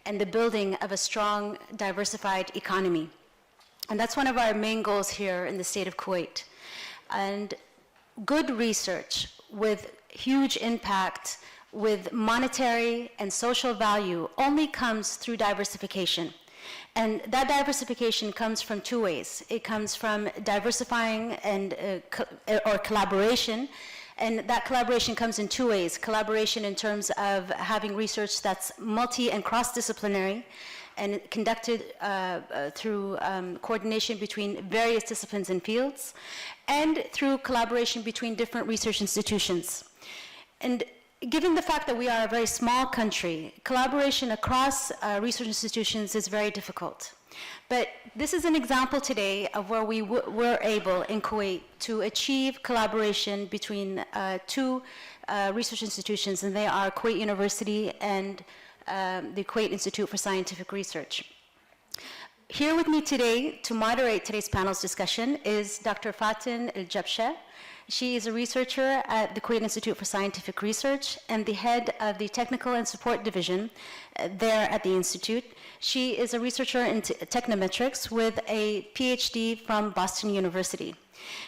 and the building of a strong, diversified economy. And that's one of our main goals here in the state of Kuwait. And good research with huge impact, with monetary and social value, only comes through diversification. And that diversification comes from two ways. It comes from diversifying and or collaboration. And that collaboration comes in two ways. Collaboration in terms of having research that's multi and cross-disciplinary and conducted through coordination between various disciplines and fields, and through collaboration between different research institutions. And given the fact that we are a very small country, collaboration across research institutions is very difficult. But this is an example today of where we were able in Kuwait to achieve collaboration between two research institutions, and they are Kuwait University and the Kuwait Institute for Scientific Research. Here with me today to moderate today's panel's discussion is Dr. Fatin Al-Jabsheh. She is a researcher at the Kuwait Institute for Scientific Research and the head of the Technical and Support Division there at the Institute. She is a researcher in technometrics with a PhD from Boston University.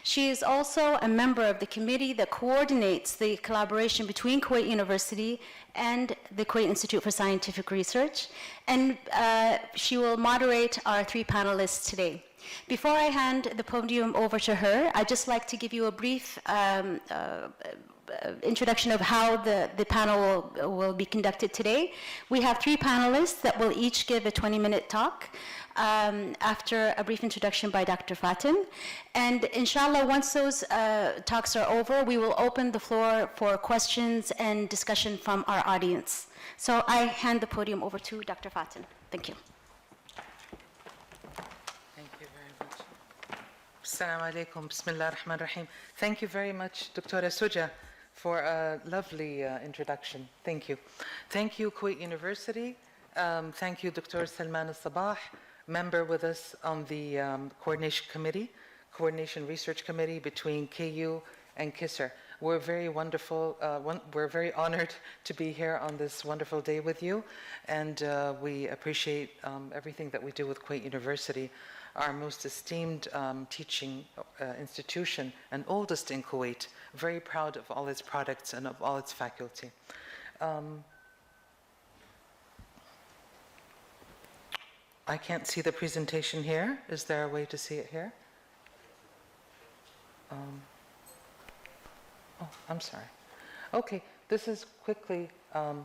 She is also a member of the committee that coordinates the collaboration between Kuwait University and the Kuwait Institute for Scientific Research, and she will moderate our three panelists today. Before I hand the podium over to her, I'd just like to give you a brief introduction of how the panel will be conducted today. We have three panelists that will each give a 20-minute talk after a brief introduction by Dr. Fatin. And inshallah, once those talks are over, we will open the floor for questions and discussion from our audience. So I hand the podium over to Dr. Fatin. Thank you. Assalamu alaikum, bismillah ar-Rahman ar-Rahim. Thank you very much, Dr. Suja, for a lovely introduction. Thank you. Thank you, Kuwait University. Thank you, Dr. Salman Al-Sabah, member with us on the Coordination Research Committee between KU and KISR. We're very wonderful, we're very honored to be here on this wonderful day with you, and we appreciate everything that we do with Kuwait University, our most esteemed teaching institution and oldest in Kuwait, very proud of all its products and of all its faculty. I can't see the presentation here. Is there a way to see it here? Oh, I'm sorry. Okay, this is quickly our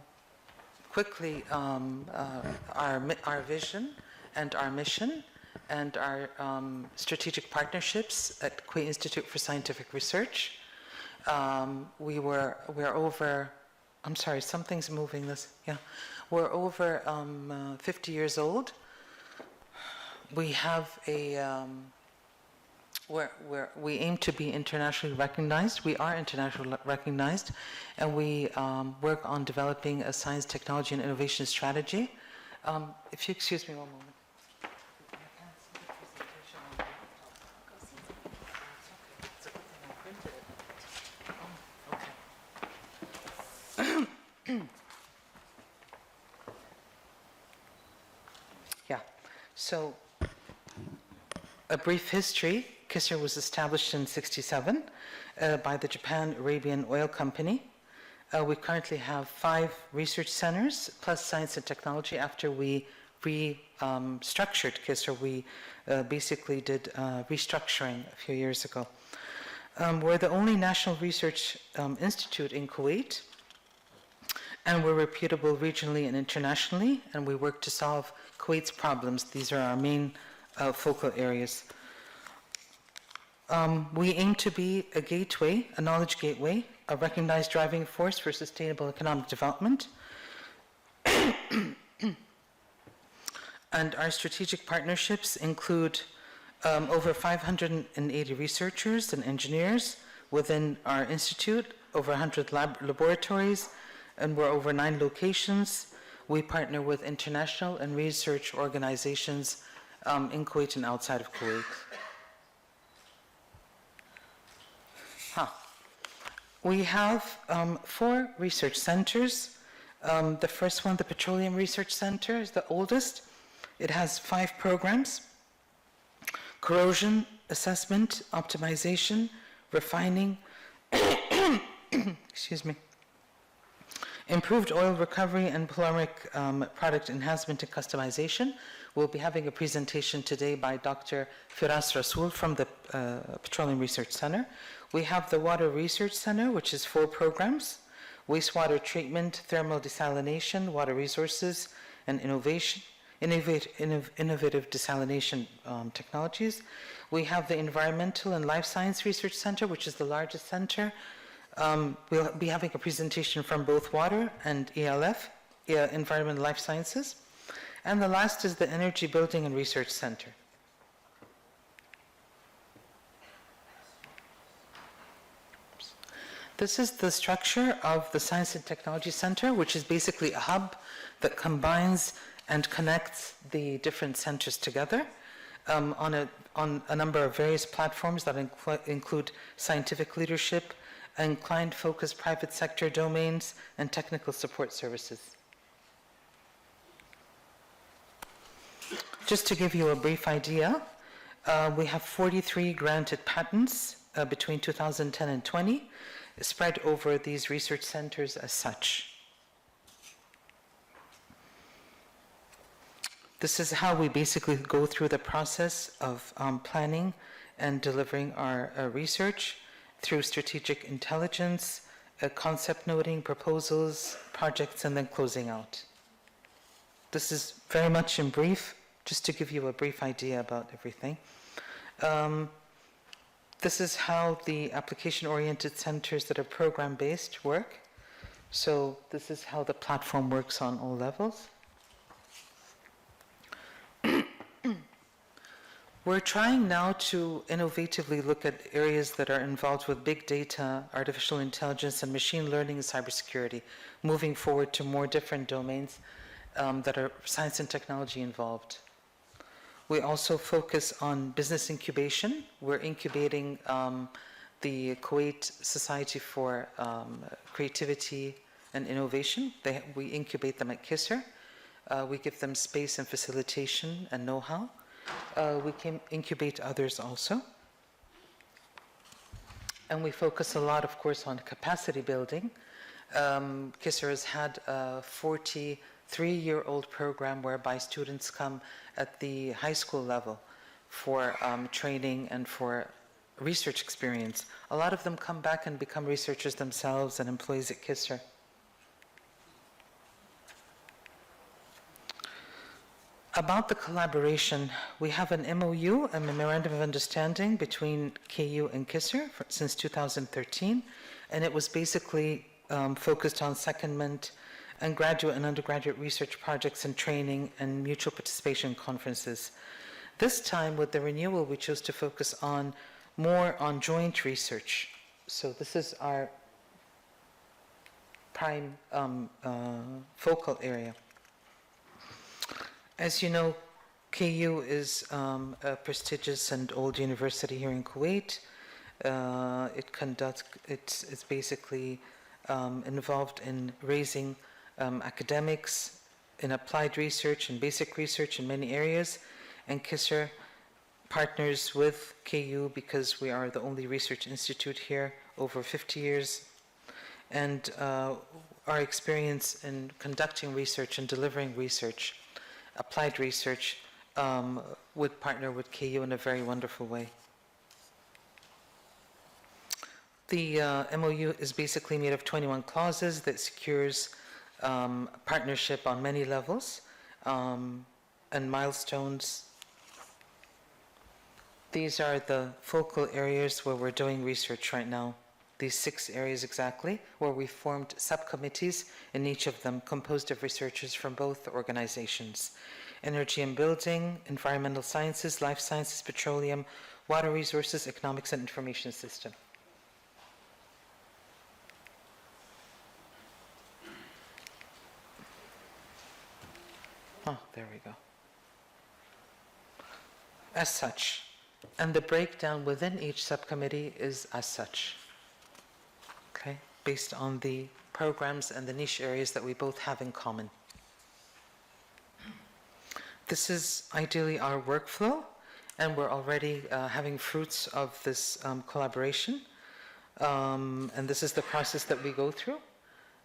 vision and our mission and our strategic partnerships at Kuwait Institute for Scientific Research. We're over, I'm sorry, something's moving this, yeah. We're over 50 years old. We have we aim to be internationally recognized. We are internationally recognized, and we work on developing a science, technology, and innovation strategy. If you excuse me one moment. Yeah, so a brief history. KISR was established in '67 by the Japan Arabian Oil Company. We currently have 5 research centers plus science and technology. After we restructured KISR, we basically did restructuring a few years ago. We're the only national research institute in Kuwait, and we're reputable regionally and internationally, and we work to solve Kuwait's problems. These are our main focal areas. We aim to be a gateway, a knowledge gateway, a recognized driving force for sustainable economic development. And our strategic partnerships include over 580 researchers and engineers within our institute, over 100 laboratories, and we're over 9 locations. We partner with international and research organizations in Kuwait and outside of Kuwait. We have 4 research centers The first one, the Petroleum Research Center, is the oldest. It has 5 programs: corrosion assessment, optimization, refining, excuse me, improved oil recovery, and polymeric product enhancement and customization. We'll be having a presentation today by Dr. Feras Rasul from the Petroleum Research Center. We have the Water Research Center, which is 4 programs: wastewater treatment, thermal desalination, water resources, and innovative desalination technologies. We have the Environmental and Life Science Research Center, which is the largest center. We'll be having a presentation from both water and ELF, Environment and Life Sciences. And the last is the Energy Building and Research Center. This is the structure of the Science and Technology Center, which is basically a hub that combines and connects the different centers together on a number of various platforms that include scientific leadership and client-focused private sector domains and technical support services. Just to give you a brief idea, we have 43 granted patents between 2010 and 20, spread over these research centers as such. This is how we basically go through the process of planning and delivering our research through strategic intelligence, concept noting, proposals, projects, and then closing out. This is very much in brief, just to give you a brief idea about everything. This is how the application-oriented centers that are program-based work. So this is how the platform works on all levels. We're trying now to innovatively look at areas that are involved with big data, artificial intelligence, and machine learning and cybersecurity, moving forward to more different domains that are science and technology involved. We also focus on business incubation. We're incubating the Kuwait Society for Creativity and Innovation. We incubate them at KISR. We give them space and facilitation and know-how. We can incubate others also. And we focus a lot, of course, on capacity building. KISR has had a 43-year-old program whereby students come at the high school level for training and for research experience. A lot of them come back and become researchers themselves and employees at KISR. About the collaboration, we have an MOU, a Memorandum of Understanding, between KU and KISR since 2013, and it was basically focused on secondment and graduate and undergraduate research projects and training and mutual participation conferences. This time, with the renewal, we chose to focus more on joint research. So this is our prime focal area. As you know, KU is a prestigious and old university here in Kuwait. It's basically involved in raising academics in applied research and basic research in many areas, and KISR partners with KU because we are the only research institute here over 50 years, and our experience in conducting research and delivering research, applied research, would partner with KU in a very wonderful way. The MOU is basically made of 21 clauses that secures partnership on many levels and milestones. These are the focal areas where we're doing research right now. These 6 areas exactly, where we formed subcommittees in each of them composed of researchers from both organizations: energy and building, environmental sciences, life sciences, petroleum, water resources, economics, and information system. Oh, there we go. As such. And the breakdown within each subcommittee is as such. Okay? Based on the programs and the niche areas that we both have in common. This is ideally our workflow, and we're already having fruits of this collaboration. And this is the process that we go through,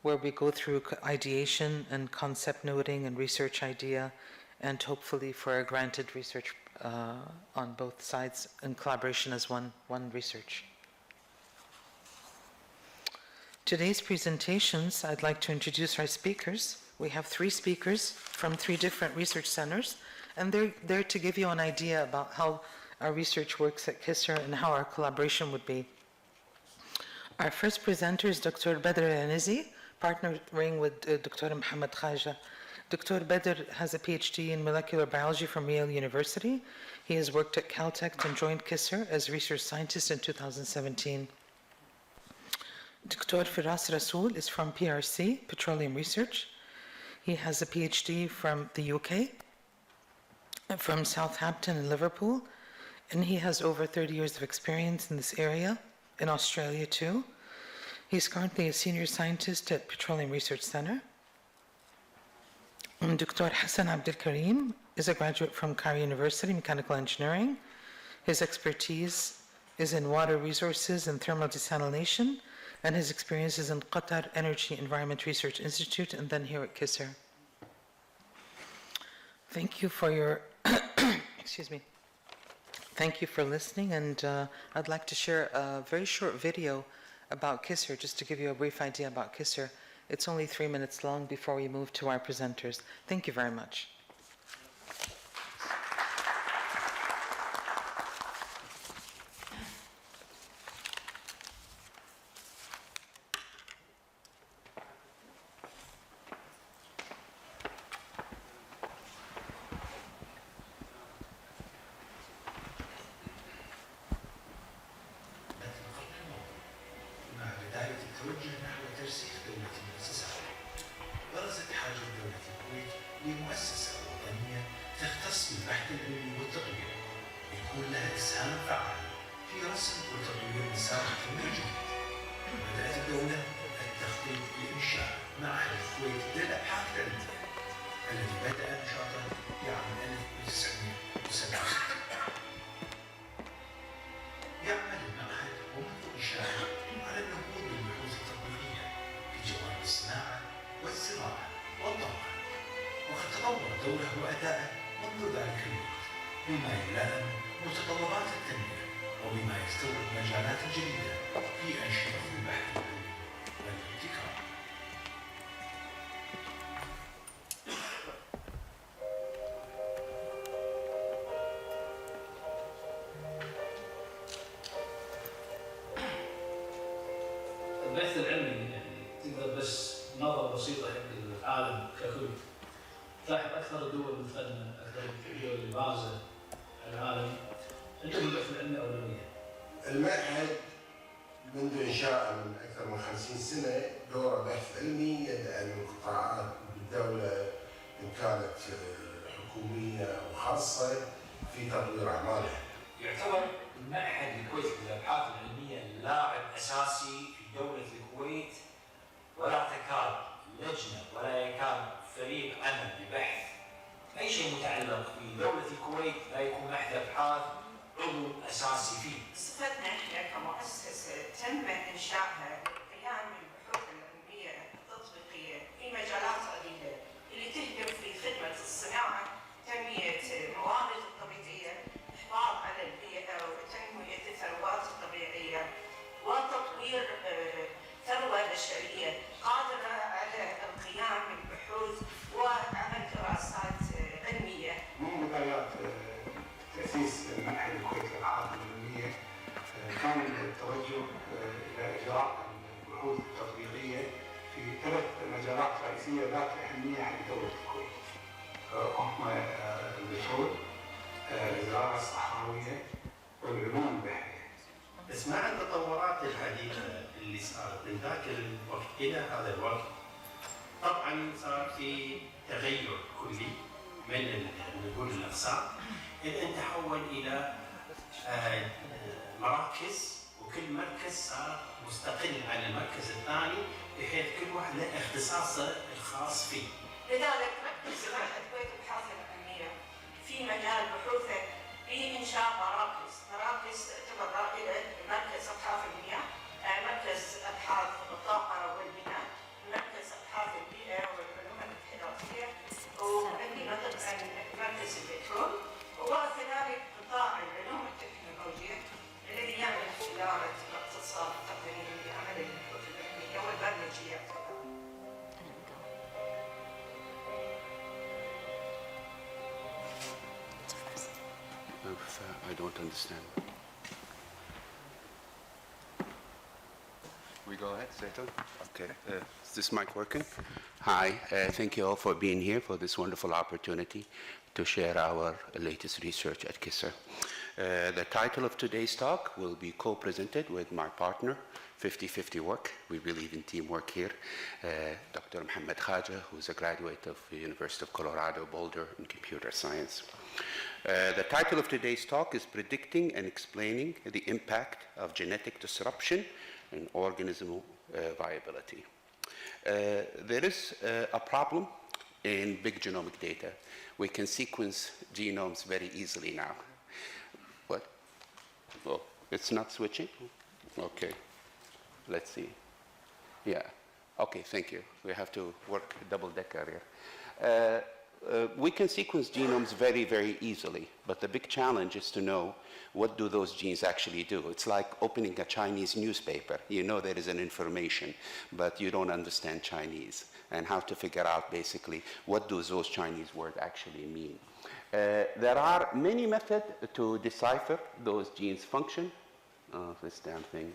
where we go through ideation and concept noting and research idea, and hopefully for a granted research on both sides in collaboration as one research. Today's presentations, I'd like to introduce our speakers. We have 3 speakers from 3 different research centers, and they're there to give you an idea about how our research works at KISR and how our collaboration would be. Our first presenter is Dr. Badr Al-Anizi, partnering with Dr. Mohammed Khaja. Dr. Badr has a PhD in molecular biology from Yale University. He has worked at Caltech and joined KISR as research scientist in 2017. Dr. Feras Rasul is from PRC, Petroleum Research. He has a PhD from the UK, from Southampton and Liverpool, and he has over 30 years of experience in this area, in Australia too. He's currently a senior scientist at Petroleum Research Center. And Dr. Hassan Abdel Karim is a graduate from Cairo University, Mechanical Engineering. His expertise is in water resources and thermal desalination, and his experience is in Qatar Energy Environment Research Institute, and then here at KISR. Thank you for your, excuse me. Thank you for listening, and I'd like to share a very short video about KISR, just to give you a brief idea about KISR. It's only 3 minutes long before we move to our presenters. Thank you very much. البحث العلمي يعني تقدر بس نظرة بسيطة حق العالم ككل. تلاحظ أكثر الدول مثلا أكثر الدول البارزة على العالم عندهم البحث العلمي أولوية. المعهد منذ إنشائه من أكثر من 50 سنة دوره بحث علمي يدعم القطاعات بالدولة إن كانت حكومية أو خاصة في تطوير أعمالها. يعتبر المعهد الكويتي للأبحاث العلمية لاعب أساسي في دولة الكويت، ولا تكاد لجنة ولا يكاد فريق عمل ببحث أي شيء متعلق في دولة الكويت لا يكون معهد أبحاث عضو أساسي فيه. صفتنا احنا كمؤسسة تم إنشائها للقيام بالبحوث العلمية التطبيقية في مجالات عديدة اللي تهدف في خدمة الصناعة، تنمية موارد الطبيعية، الحفاظ على البيئة وتنمية الثروات الطبيعية وتطوير ثروة بشرية قادرة على القيام بالبحوث وعمل دراسات علمية. من بدايات تأسيس معهد الكويت للأبحاث العلمية كان التوجه إلى إجراء البحوث التطبيقية في 3 مجالات رئيسية ذات أهمية لدولة الكويت، هم البترول، الزراعة الصحراوية والعلوم البحرية. بس مع التطورات الحديثة اللي صارت من ذاك الوقت إلى هذا الوقت طبعا صار في تغير كلي من نقول الأقسام، إلى أن تحول إلى مراكز، وكل مركز صار مستقل عن المركز الثاني بحيث كل واحد له اختصاصه الخاص فيه. لذلك مركز جامعة الكويت للابحاث العلميه في مجال بحوثه بانشاء مراكز تعتبر رائده، مركز ابحاث المياه، مركز ابحاث الطاقه والبناء، مركز ابحاث البيئه والعلوم الانحداريه، وعندي مثلا مركز البترول، وكذلك قطاع العلوم التكنولوجيه الذي يعمل في اداره الاقتصاد التقني لعمل البحوث العلميه والبرمجيه. I don't understand. We go ahead, Satan? Okay. Is this mic working? Hi, thank you all for being here for this wonderful opportunity to share our latest research at KISR. The title of today's talk will be co-presented with my partner, 50-50 work. We believe in teamwork here. Dr. Mohammed Khaja, who's a graduate of the University of Colorado Boulder in computer science. The title of today's talk is Predicting and Explaining the Impact of Genetic Disruption in Organism Viability. There is a problem in big genomic data. We can sequence genomes very easily now. What? Oh, it's not switching? Okay. Let's see. Yeah. Okay, thank you. We have to work double-decker here. We can sequence genomes very, very easily, but the big challenge is to know what do those genes actually do. It's like opening a Chinese newspaper. You know there is an information, but you don't understand Chinese, and how to figure out basically what do those Chinese words actually mean. There are many methods to decipher those genes' function. Oh, this damn thing.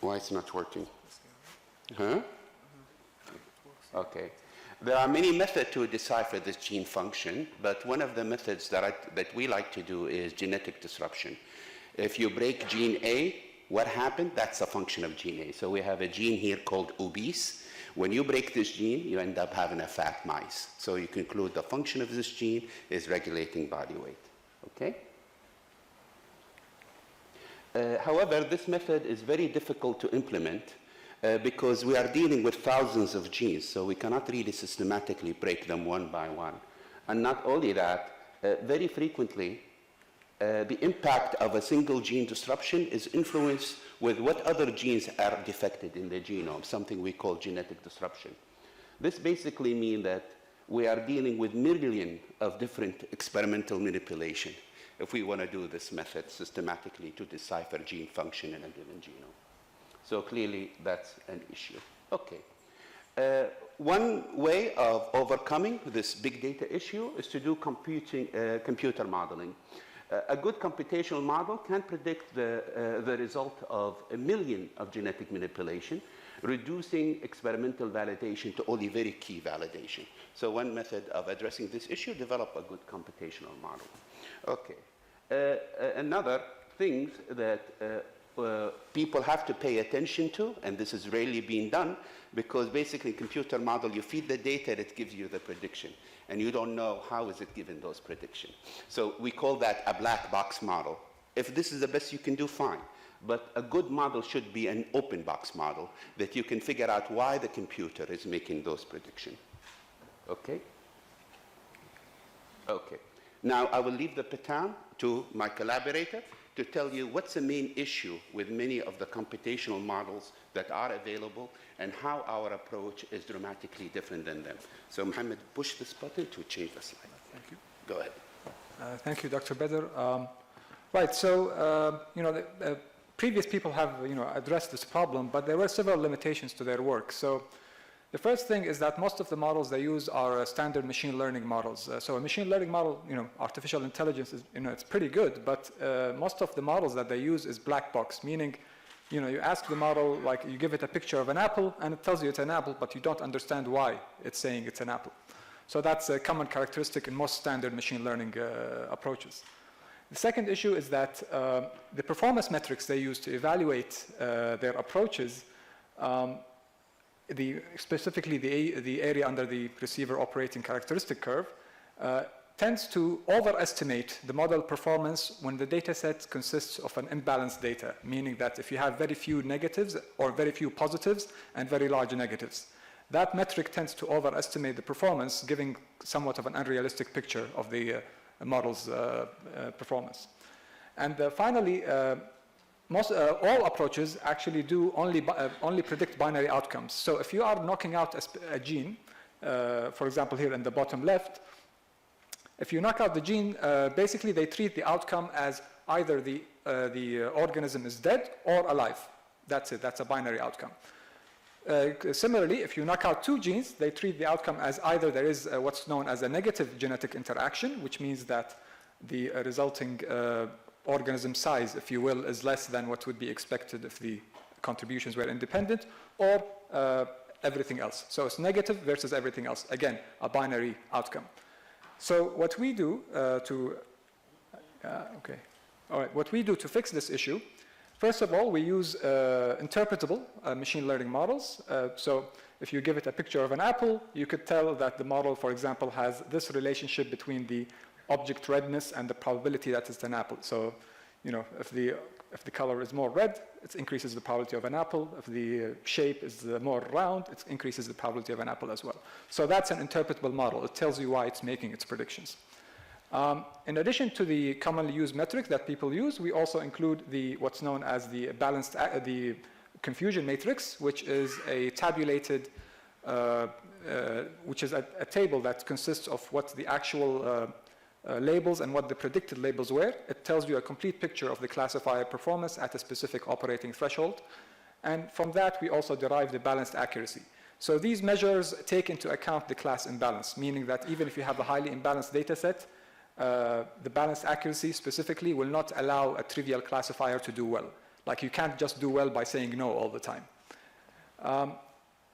Why it's not working? Huh? Okay. There are many methods to decipher this gene function, but one of the methods that we like to do is genetic disruption. If you break gene A, what happened? That's a function of gene A. So we have a gene here called obese. When you break this gene, you end up having a fat mice. So you conclude the function of this gene is regulating body weight. Okay? However, this method is very difficult to implement because we are dealing with thousands of genes, so we cannot really systematically break them one by one. And not only that, very frequently, the impact of a single gene disruption is influenced with what other genes are defected in the genome, something we call genetic disruption. This basically means that we are dealing with millions of different experimental manipulation if we want to do this method systematically to decipher gene function in a given genome. So clearly, that's an issue. Okay. One way of overcoming this big data issue is to do computer modeling. A good computational model can predict the result of 1 million of genetic manipulation, reducing experimental validation to only very key validation. So one method of addressing this issue, develop a good computational model. Okay. Another thing that people have to pay attention to, and this is rarely being done, because basically computer model, you feed the data, and it gives you the prediction, and you don't know how is it given those predictions. So we call that a black box model. If this is the best you can do, fine. But a good model should be an open box model that you can figure out why the computer is making those predictions. Okay? Okay. Now I will leave the baton to my collaborator to tell you what's the main issue with many of the computational models that are available and how our approach is dramatically different than them. So Mohammed, push this button to change the slide. Thank you. Go ahead. Thank you, Dr. Bedr. Right, so, the previous people have, addressed this problem, but there were several limitations to their work. So the first thing is that most of the models they use are standard machine learning models. So a machine learning model, artificial intelligence is, it's pretty good, but most of the models that they use is black box, meaning, you ask the model, like you give it a picture of an apple and it tells you it's an apple, but you don't understand why it's saying it's an apple. So that's a common characteristic in most standard machine learning approaches. The second issue is that the performance metrics they use to evaluate their approaches, specifically the area under the receiver operating characteristic curve, tends to overestimate the model performance when the data set consists of an imbalanced data, meaning that if you have very few negatives or very few positives and very large negatives, that metric tends to overestimate the performance, giving somewhat of an unrealistic picture of the model's performance. And finally, all approaches actually do only predict binary outcomes. So if you are knocking out a gene, for example here in the bottom left, if you knock out the gene, basically they treat the outcome as either the organism is dead or alive. That's it, that's a binary outcome. Similarly, if you knock out two genes, they treat the outcome as either there is what's known as a negative genetic interaction, which means that the resulting organism size, if you will, is less than what would be expected if the contributions were independent, or everything else. So it's negative versus everything else. Again, a binary outcome. So what we do what we do to fix this issue, first of all, we use interpretable machine learning models. So if you give it a picture of an apple, you could tell that the model, for example, has this relationship between the object redness and the probability that it's an apple. So, you know, if the color is more red, it increases the probability of an apple. If the shape is more round, it increases the probability of an apple as well. So that's an interpretable model. It tells you why it's making its predictions. In addition to the commonly used metric that people use, we also include what's known as the the confusion matrix, which is a tabulated, which is a table that consists of what the actual labels and what the predicted labels were. It tells you a complete picture of the classifier performance at a specific operating threshold. And from that, we also derive the balanced accuracy. So these measures take into account the class imbalance, meaning that even if you have a highly imbalanced data set, the balanced accuracy specifically will not allow a trivial classifier to do well. Like you can't just do well by saying no all the time.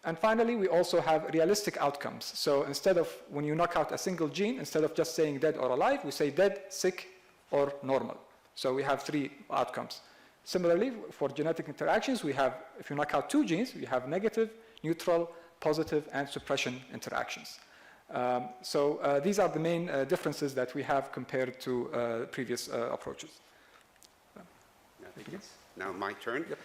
And finally, we also have realistic outcomes. So instead of, when you knock out a single gene, instead of just saying dead or alive, we say dead, sick, or normal. So we have 3 outcomes. Similarly, for genetic interactions, we have, if you knock out 2 genes, we have negative, neutral, positive, and suppression interactions. These are the main differences that we have compared to previous approaches. Now my turn. Yep.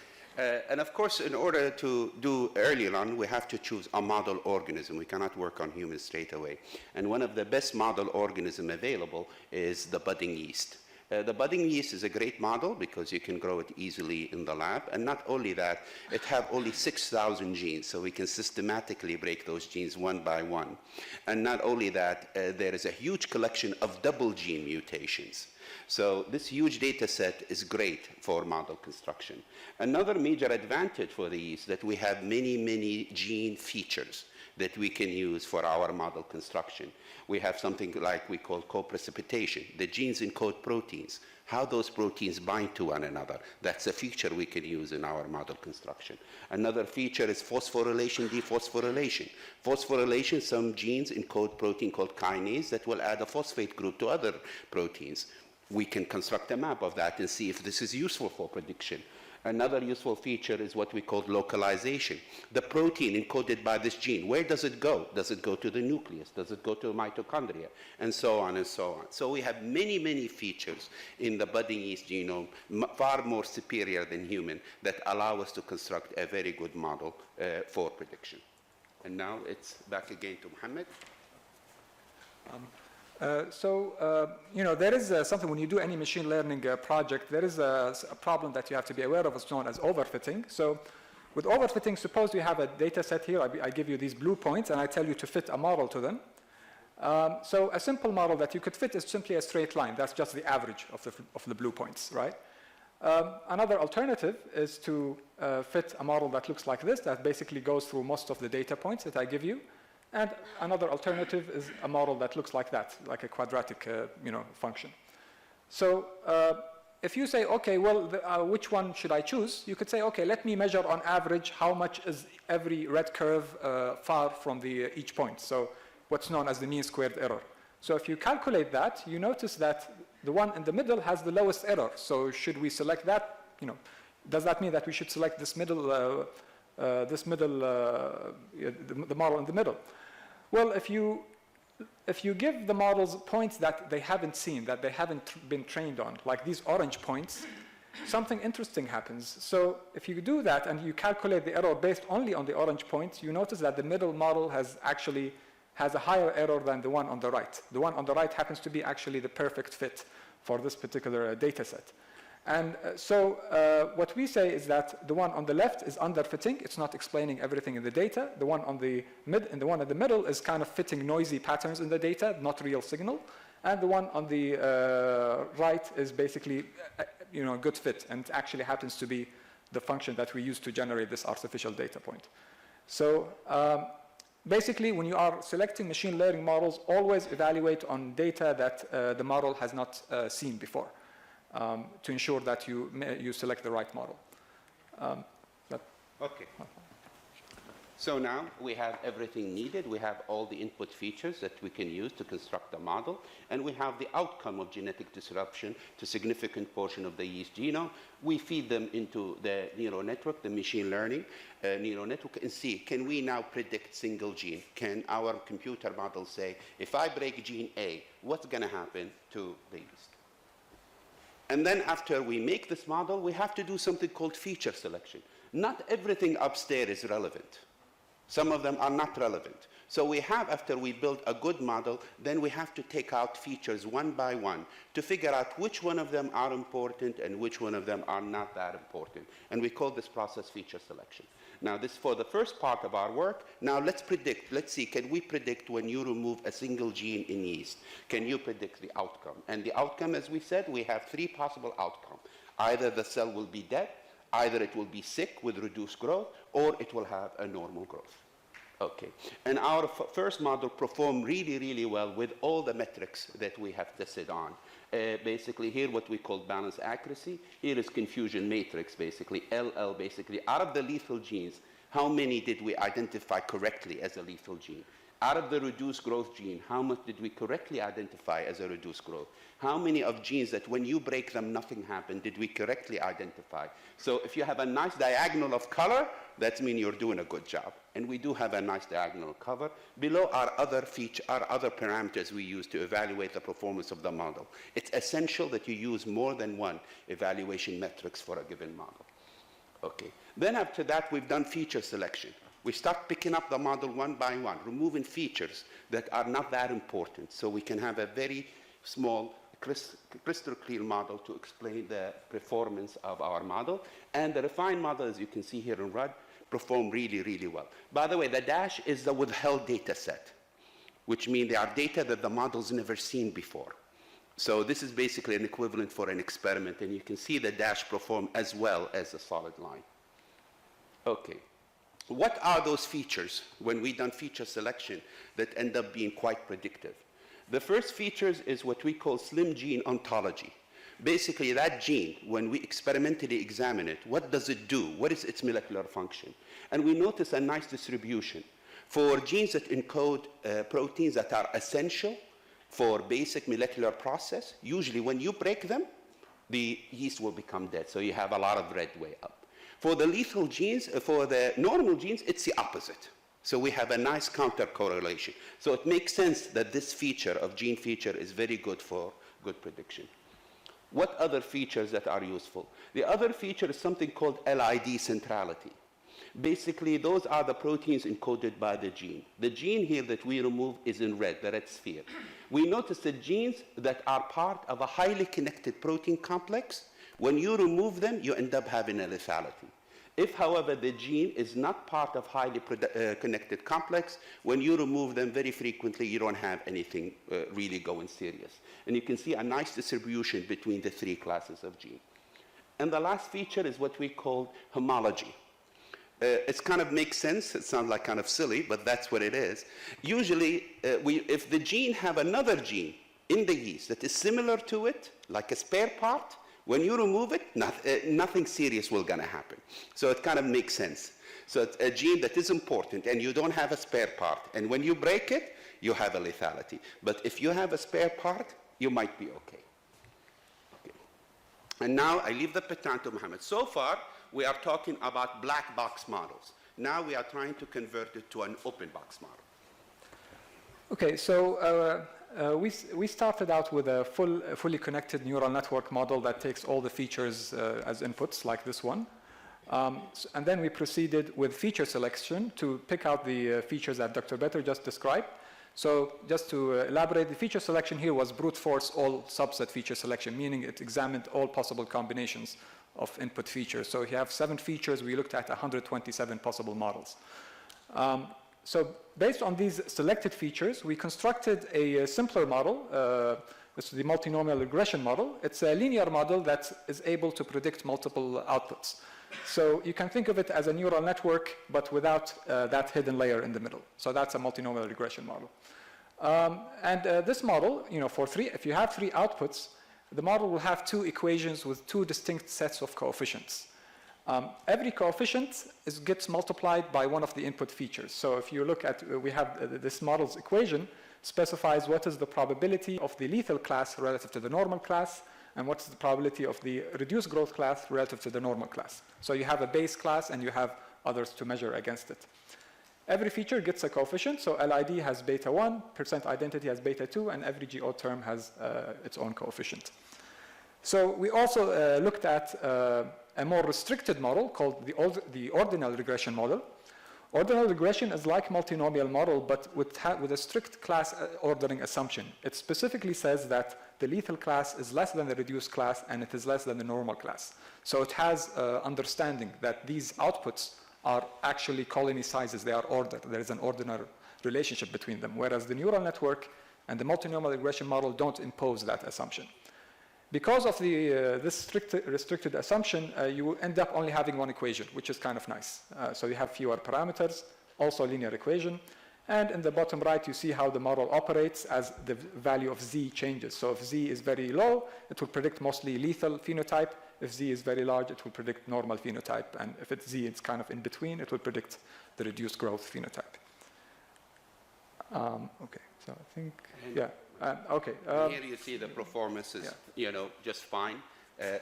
And of course, in order to do earlier on, we have to choose a model organism. We cannot work on humans straight away. And one of the best model organism available is the budding yeast. The budding yeast is a great model because you can grow it easily in the lab. And not only that, it have only 6,000 genes, so we can systematically break those genes one by one. And not only that, there is a huge collection of double gene mutations. So this huge data set is great for model construction. Another major advantage for the yeast is that we have many, many gene features that we can use for our model construction. We have something like we call co-precipitation. The genes encode proteins. How those proteins bind to one another, that's a feature we can use in our model construction. Another feature is phosphorylation, dephosphorylation. Phosphorylation, some genes encode protein called kinase that will add a phosphate group to other proteins. We can construct a map of that and see if this is useful for prediction. Another useful feature is what we call localization. The protein encoded by this gene, where does it go? Does it go to the nucleus? Does it go to mitochondria? And so on and so on. So we have many, many features in the budding yeast genome, far more superior than human, that allow us to construct a very good model for prediction. And now it's back again to Mohammed. You know, there is something when you do any machine learning project, there is a problem that you have to be aware of. It's known as overfitting. So with overfitting, suppose you have a data set here. I give you these blue points, and I tell you to fit a model to them. So a simple model that you could fit is simply a straight line. That's just the average of the blue points, right? Another alternative is to fit a model that looks like this, that basically goes through most of the data points that I give you. And another alternative is a model that looks like that, like a quadratic function. So if you say, okay, well, which one should I choose? You could say, okay, let me measure on average how much is every red curve far from each point. So what's known as the mean squared error. So if you calculate that, you notice that the one in the middle has the lowest error. So should we select that? Does that mean that we should select this middle, the model in the middle? Well, if you if you give the models points that they haven't seen, that they haven't been trained on, like these orange points, something interesting happens. So if you do that and you calculate the error based only on the orange points, you notice that the middle model has a higher error than the one on the right. The one on the right happens to be actually the perfect fit for this particular data set. And so what we say is that the one on the left is underfitting. It's not explaining everything in the data. The one on the the one in the middle is kind of fitting noisy patterns in the data, not real signal. And the one on the right is basically a good fit, and it actually happens to be the function that we use to generate this artificial data point. So basically, when you are selecting machine learning models, always evaluate on data that the model has not seen before, to ensure that you select the right model. Okay. So now we have everything needed. We have all the input features that we can use to construct a model, and we have the outcome of genetic disruption to a significant portion of the yeast genome. We feed them into the neural network, the machine learning neural network, and see, can we now predict single gene? Can our computer model say, if I break gene A, what's going to happen to the yeast? And then after we make this model, we have to do something called feature selection. Not everything upstairs is relevant. Some of them are not relevant. So we have, after we build a good model, then we have to take out features one by one to figure out which one of them are important and which one of them are not that important. And we call this process feature selection. Now this for the first part of our work. Now let's predict, let's see, can we predict when you remove a single gene in yeast? Can you predict the outcome? And the outcome, as we said, we have three possible outcomes. Either the cell will be dead, either it will be sick with reduced growth, or it will have a normal growth. Okay, and our first model performed really, really well with all the metrics that we have tested on. Basically here what we call balance accuracy. Here is confusion matrix, basically, LL, basically. Out of the lethal genes, how many did we identify correctly as a lethal gene? Out of the reduced growth gene, how much did we correctly identify as a reduced growth? How many of genes that when you break them, nothing happened, did we correctly identify? So if you have a nice diagonal of color, that means you're doing a good job. And we do have a nice diagonal cover. Below are other parameters we use to evaluate the performance of the model. It's essential that you use more than one evaluation metrics for a given model. Okay. Then after that, we've done feature selection. We start picking up the model one by one, removing features that are not that important, so we can have a very small, crystal clear model to explain the performance of our model. And the refined model, as you can see here in red, performed really, really well. By the way, the dash is the withheld data set, which means they are data that the model's never seen before. So this is basically an equivalent for an experiment, and you can see the dash perform as well as the solid line. Okay. What are those features when we done feature selection that end up being quite predictive? The first features is what we call slim gene ontology. Basically, that gene, when we experimentally examine it, what does it do? What is its molecular function? And we notice a nice distribution. For genes that encode proteins that are essential for basic molecular process, usually when you break them, the yeast will become dead. So you have a lot of red way up. For the lethal genes, for the normal genes, it's the opposite. So we have a nice counter correlation. So it makes sense that this feature of gene feature is very good for good prediction. What other features that are useful? The other feature is something called LID centrality. Basically, those are the proteins encoded by the gene. The gene here that we remove is in red, the red sphere. We notice that genes that are part of a highly connected protein complex, when you remove them, you end up having a lethality. If, however, the gene is not part of highly connected complex, when you remove them very frequently, you don't have anything really going serious. And you can see a nice distribution between the three classes of gene. And the last feature is what we call homology. It kind of makes sense. It sounds like kind of silly, but that's what it is. Usually, if the gene have another gene in the yeast that is similar to it, like a spare part, when you remove it, nothing serious will gonna happen. So it kind of makes sense. So it's a gene that is important and you don't have a spare part. And when you break it, you have a lethality. But if you have a spare part, you might be okay. And now I leave the baton to Mohammed. So far, we are talking about black box models. Now we are trying to convert it to an open box model. Okay, so we started out with a fully connected neural network model that takes all the features as inputs, like this one. And then we proceeded with feature selection to pick out the features that Dr. Better just described. So just to elaborate, the feature selection here was brute force all subset feature selection, meaning it examined all possible combinations of input features. So you have 7 features, we looked at 127 possible models. So based on these selected features, we constructed a simpler model. This is the multinomial regression model. It's a linear model that is able to predict multiple outputs. So you can think of it as a neural network, but without that hidden layer in the middle. So that's a multinomial regression model. This model, if you have 3 outputs, the model will have 2 equations with 2 distinct sets of coefficients. Every coefficient gets multiplied by one of the input features. So if you look at, we have this model's equation specifies what is the probability of the lethal class relative to the normal class, and what's the probability of the reduced growth class relative to the normal class. So you have a base class and you have others to measure against it. Every feature gets a coefficient, so LID has beta 1, percent identity has beta 2, and every GO term has its own coefficient. So we also looked at a more restricted model called the ordinal regression model. Ordinal regression is like multinomial model, but with a strict class ordering assumption. It specifically says that the lethal class is less than the reduced class and it is less than the normal class. So it has understanding that these outputs are actually colony sizes, they are ordered. There is an ordinal relationship between them, whereas the neural network and the multinomial regression model don't impose that assumption. Because of this restricted assumption, you end up only having one equation, which is kind of nice. So you have fewer parameters, also linear equation. And in the bottom right, you see how the model operates as the value of Z changes. So if Z is very low, it will predict mostly lethal phenotype. If Z is very large, it will predict normal phenotype. And if it's Z, it's kind of in between, it will predict the reduced growth phenotype. Okay, so I think, yeah. Okay. Here you see the performance is, just fine.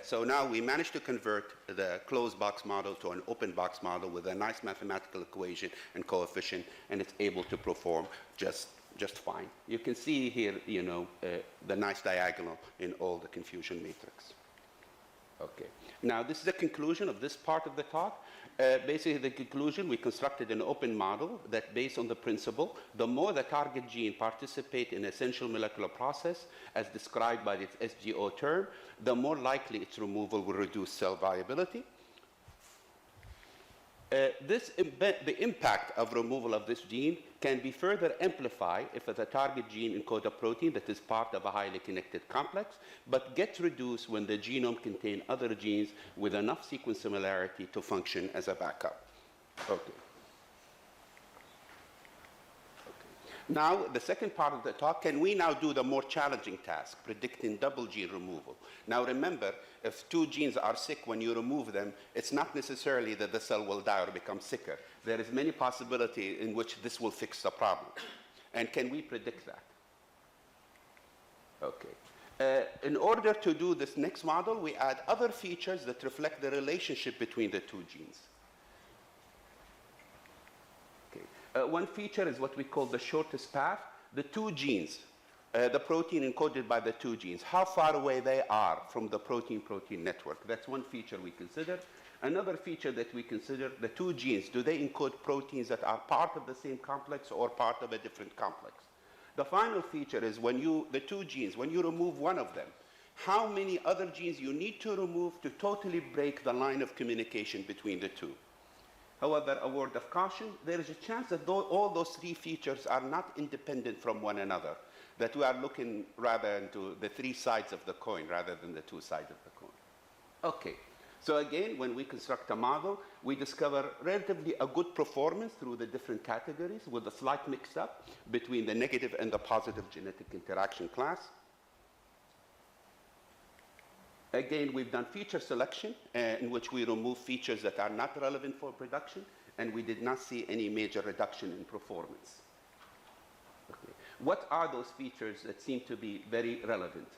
So now we managed to convert the closed box model to an open box model with a nice mathematical equation and coefficient, and it's able to perform just fine. You can see here, the nice diagonal in all the confusion matrix. Okay. Now this is the conclusion of this part of the talk. Basically, the conclusion, we constructed an open model that based on the principle, the more the target gene participate in essential molecular process, as described by its SGO term, the more likely its removal will reduce cell viability. The impact of removal of this gene can be further amplified if the target gene encodes a protein that is part of a highly connected complex, but gets reduced when the genome contains other genes with enough sequence similarity to function as a backup. Okay. Now, the second part of the talk, can we now do the more challenging task, predicting double gene removal? Now remember, if 2 genes are sick when you remove them, it's not necessarily that the cell will die or become sicker. There is many possibilities in which this will fix the problem. And can we predict that? Okay. In order to do this next model, we add other features that reflect the relationship between the 2 genes. One feature is what we call the shortest path. The 2 genes, the protein encoded by the 2 genes, how far away they are from the protein-protein network. That's one feature we consider. Another feature that we consider, the 2 genes, do they encode proteins that are part of the same complex or part of a different complex? The final feature is the 2 genes, when you remove one of them, how many other genes you need to remove to totally break the line of communication between the 2. However, a word of caution, there is a chance that all those 3 features are not independent from one another, that we are looking rather into the 3 sides of the coin rather than the 2 sides of the coin. Okay, so again, when we construct a model, we discover relatively a good performance through the different categories with a slight mix-up between the negative and the positive genetic interaction class. Again, we've done feature selection in which we remove features that are not relevant for production, and we did not see any major reduction in performance. Okay. What are those features that seem to be very relevant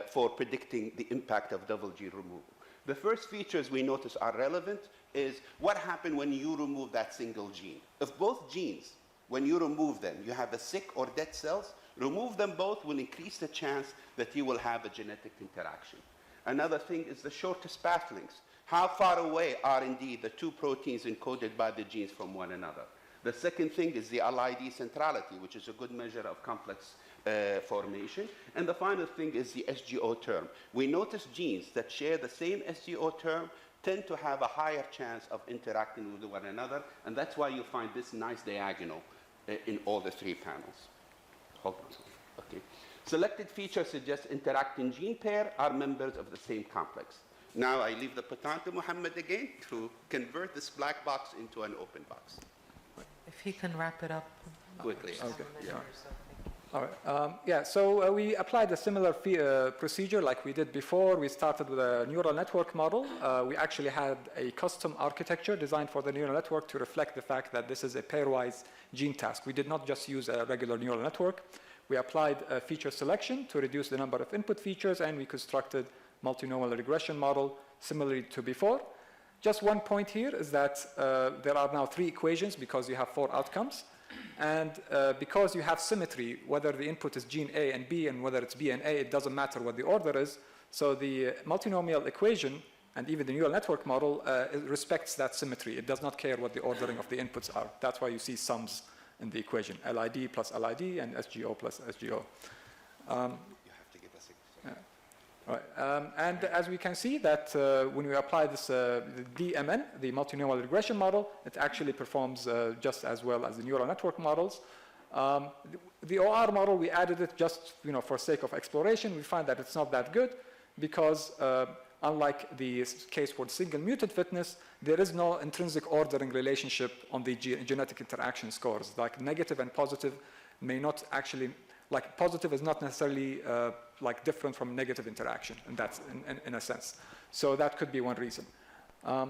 for predicting the impact of double gene removal? The first features we notice are relevant is what happened when you remove that single gene. If both genes When you remove them, you have a sick or dead cells, remove them both will increase the chance that you will have a genetic interaction. Another thing is the shortest path links. How far away are indeed the two proteins encoded by the genes from one another? The second thing is the LID centrality, which is a good measure of complex formation. And the final thing is the SGO term. We notice genes that share the same SGO term tend to have a higher chance of interacting with one another, and that's why you find this nice diagonal in all the three panels. Hold on. Okay. Selected features suggest interacting gene pair are members of the same complex. Now I leave the baton to Muhammad again to convert this black box into an open box. If he can wrap it up Quickly. Okay. Yeah. All right. So we applied a similar procedure like we did before. We started with a neural network model. We actually had a custom architecture designed for the neural network to reflect the fact that this is a pairwise gene task. We did not just use a regular neural network. We applied a feature selection to reduce the number of input features, and we constructed multinomial regression model similarly to before. Just one point here is that there are now 3 equations because you have 4 outcomes. And because you have symmetry, whether the input is gene A and B and whether it's B and A, it doesn't matter what the order is. So the multinomial equation and even the neural network model it respects that symmetry. It does not care what the ordering of the inputs are. That's why you see sums in the equation, LID plus LID and SGO plus SGO. You have to give us a... Right. And as we can see that when we apply this DMN, the multinomial regression model, it actually performs just as well as the neural network models. The OR model, we added it just for sake of exploration. We find that it's not that good because unlike the case for single mutant fitness, there is no intrinsic ordering relationship on the genetic interaction scores. Like negative and positive may not actually, like positive is not necessarily like different from negative interaction, and that's in a sense. So that could be one reason. Yeah.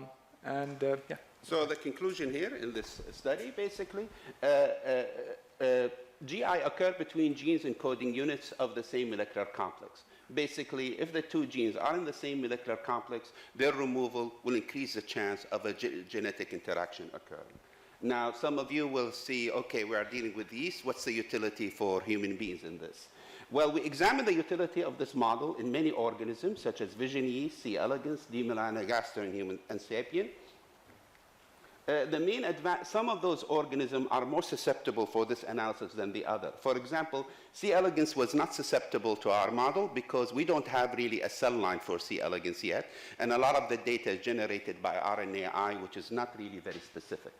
So the conclusion here in this study, basically, GI occur between genes encoding units of the same molecular complex. Basically, if the 2 genes are in the same molecular complex, their removal will increase the chance of a genetic interaction occurring. Now, some of you will see, okay, we are dealing with yeast. What's the utility for human beings in this? Well, we examined the utility of this model in many organisms, such as vision yeast, C. elegans, D. melanogaster in human and sapien. Some of those organisms are more susceptible for this analysis than the other. For example, C. elegans was not susceptible to our model because we don't have really a cell line for C. elegans yet, and a lot of the data is generated by RNAi, which is not really very specific.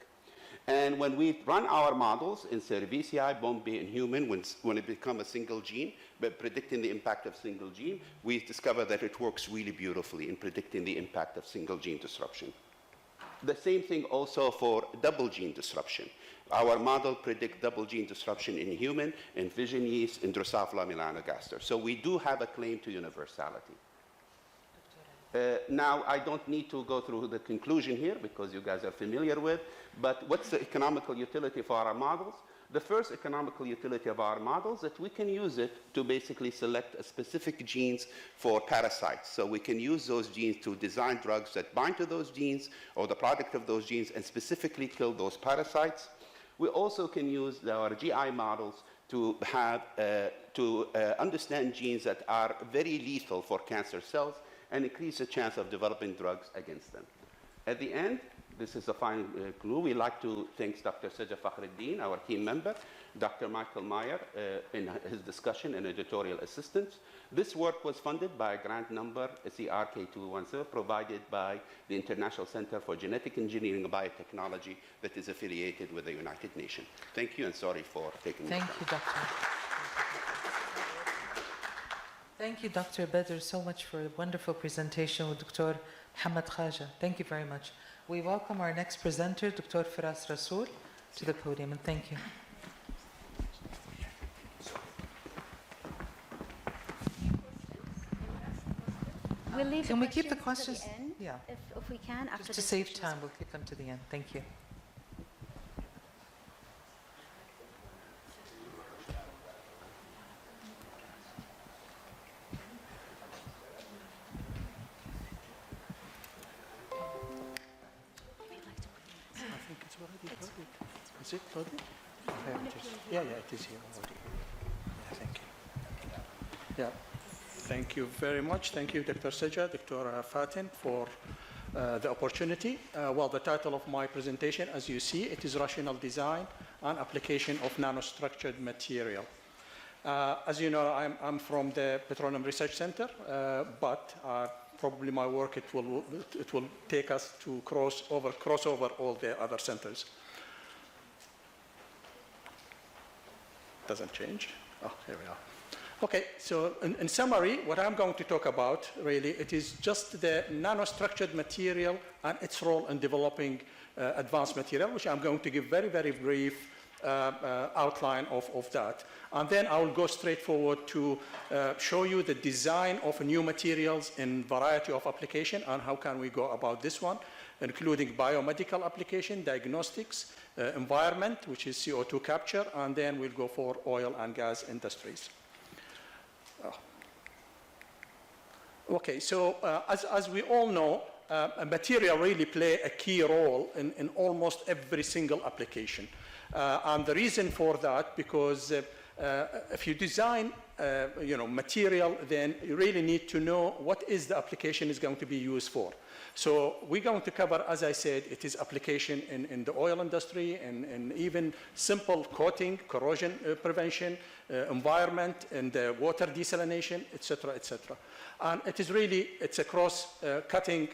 And when we run our models in Cerevisiae, Bombay, and human, when it becomes a single gene, but predicting the impact of single gene, we discover that it works really beautifully in predicting the impact of single gene disruption. The same thing also for double gene disruption. Our model predicts double gene disruption in human, in vision yeast, in Drosophila melanogaster. So we do have a claim to universality. Now, I don't need to go through the conclusion here because you guys are familiar with, but what's the economical utility for our models? The first economical utility of our models is that we can use it to basically select specific genes for parasites. So we can use those genes to design drugs that bind to those genes or the product of those genes and specifically kill those parasites. We also can use our GI models to understand genes that are very lethal for cancer cells and increase the chance of developing drugs against them. At the end, this is a final clue. We'd like to thank Dr. Sajjah Fakhruddin, our team member, Dr. Michael Meyer in his discussion and editorial assistance. This work was funded by a grant number CRK210 provided by the International Center for Genetic Engineering and Biotechnology that is affiliated with the United Nations. Thank you, and sorry for taking Thank you, Doctor. Thank you, Dr. Badr, so much for a wonderful presentation with Dr. Mohammed Khaja. Thank you very much. We welcome our next presenter, Dr. Feras Rasul, to the podium, and thank you. We'll leave Can the we keep the questions questions? to the end, Yeah. if we can, after Just the to save speeches. time, we'll keep them to the end. Thank you. Is it loaded? Yeah, it is here already. Yeah, thank you. Yeah, thank you very much. Thank you, Dr. Seja, Dr. Fatin, for the opportunity. Well, the title of my presentation, as you see, it is Rational Design and Application of Nanostructured Material. As you know, I'm from the Petroleum Research Center, but probably my work, it will take us to cross over all the other centers. Doesn't change. Oh, here we are. Okay, so in summary, what I'm going to talk about, really, it is just the nanostructured material and its role in developing advanced material, which I'm going to give very, very brief outline of that. And then I will go straight forward to show you the design of new materials in variety of application and how can we go about this one, including biomedical application, diagnostics, environment, which is CO2 capture, and then we'll go for oil and gas industries. Okay, so as we all know, material really play a key role in almost every single application. And the reason for that, because if you design material, then you really need to know what is the application is going to be used for. So we're going to cover, as I said, it is application in the oil industry and even simple coating, corrosion prevention, environment, and water desalination, etc., etc. And it is really, it's a cross-cutting,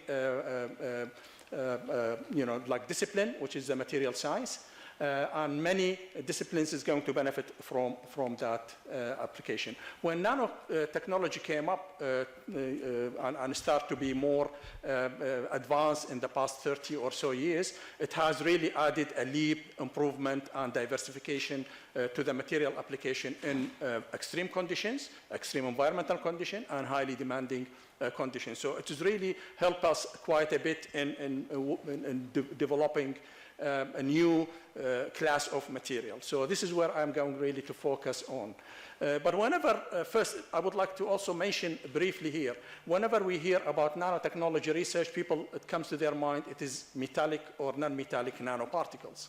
like discipline, which is the material science. And many disciplines is going to benefit from that application. When nanotechnology came up and started to be more advanced in the past 30 or so years, it has really added a leap improvement and diversification to the material application in extreme conditions, extreme environmental conditions, and highly demanding conditions. So it has really helped us quite a bit in developing a new class of material. So this is where I'm going really to focus on. But whenever, first, I would like to also mention briefly here, whenever we hear about nanotechnology research, it comes to their mind, it is metallic or non-metallic nanoparticles.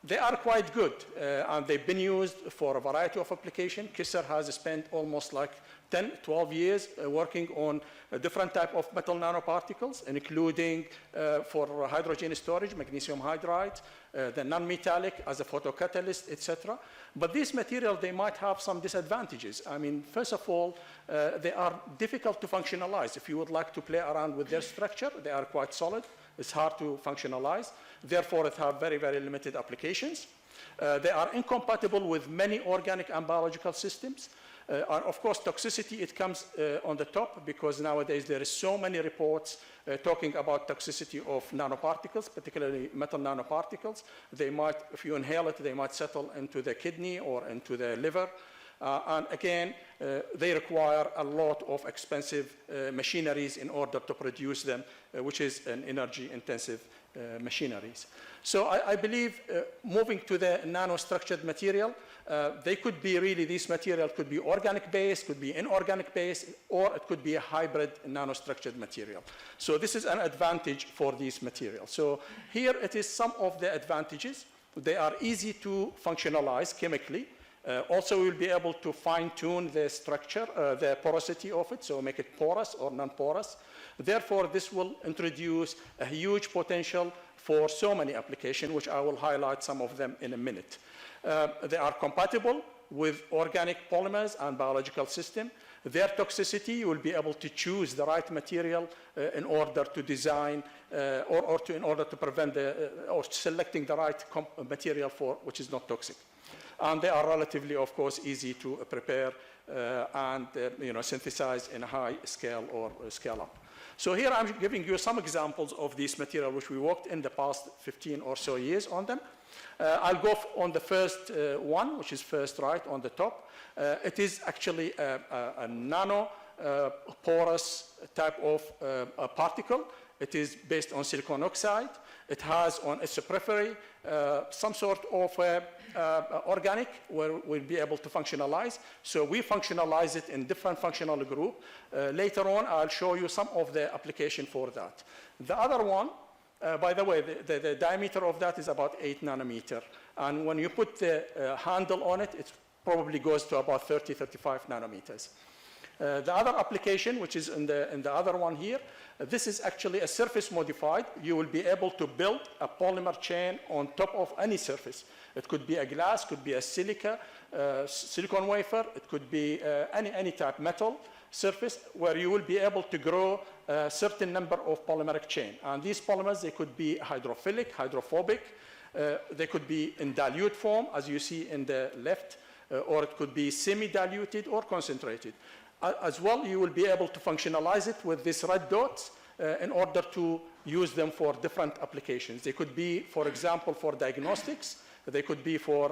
They are quite good, and they've been used for a variety of applications. KISR has spent almost like 10, 12 years working on a different type of metal nanoparticles, including for hydrogen storage, magnesium hydride, the non-metallic as a photocatalyst, etc. But these materials, they might have some disadvantages. I mean, first of all, they are difficult to functionalize. If you would like to play around with their structure, they are quite solid. It's hard to functionalize. Therefore, it has very, very limited applications. They are incompatible with many organic and biological systems. And of course, toxicity, it comes on the top because nowadays there is so many reports talking about toxicity of nanoparticles, particularly metal nanoparticles. They might, if you inhale it, they might settle into the kidney or into the liver. And again, they require a lot of expensive machineries in order to produce them, which is an energy-intensive machineries. So I believe moving to the nanostructured material, they could be really, this material could be organic-based, could be inorganic-based, or it could be a hybrid nanostructured material. So this is an advantage for these materials. So here it is some of the advantages. They are easy to functionalize chemically. Also, we'll be able to fine-tune the structure, the porosity of it, so make it porous or non-porous. Therefore, this will introduce a huge potential for so many applications, which I will highlight some of them in a minute. They are compatible with organic polymers and biological systems. Their toxicity, you will be able to choose the right material in order to design in order to prevent or selecting the right material for which is not toxic. And they are relatively, of course, easy to prepare and synthesize in a high scale or scale up. So here I'm giving you some examples of these materials which we worked in the past 15 or so years on them. I'll go on the first one, which is first right on the top. It is actually a nano porous type of particle. It is based on silicon oxide. It has on its periphery some sort of organic where we'll be able to functionalize. So we functionalize it in different functional group. Later on, I'll show you some of the application for that. The other one By the way, the diameter of that is about 8 nanometer. And when you put the handle on it, it probably goes to about 30, 35 nanometers. The other application, which is in the other one here, this is actually a surface modified. You will be able to build a polymer chain on top of any surface. It could be a glass, could be a silicon wafer, it could be any type metal surface where you will be able to grow a certain number of polymeric chain. And these polymers, they could be hydrophilic, hydrophobic, they could be in dilute form, as you see in the left, or it could be semi-diluted or concentrated. As well, you will be able to functionalize it with these red dots in order to use them for different applications. They could be, for example, for diagnostics. They could be for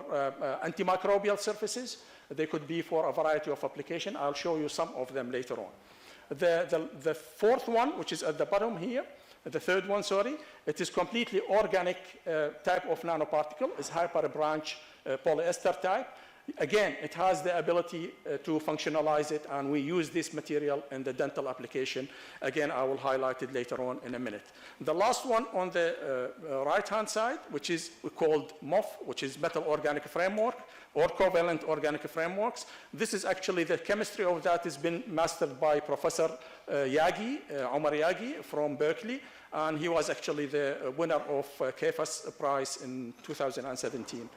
antimicrobial surfaces. They could be for a variety of applications. I'll show you some of them later on. The fourth one, which is at the bottom here, the third one, sorry, it is completely organic type of nanoparticle. It's hyperbranch polyester type. Again, it has the ability to functionalize it, and we use this material in the dental application. Again, I will highlight it later on in a minute. The last one on the right-hand side, which is called MOF, which is Metal Organic Framework, or Covalent Organic Frameworks. This is actually the chemistry of that has been mastered by Professor Yagi, Omar Yagi from Berkeley, and he was actually the winner of KISR Prize in 2017.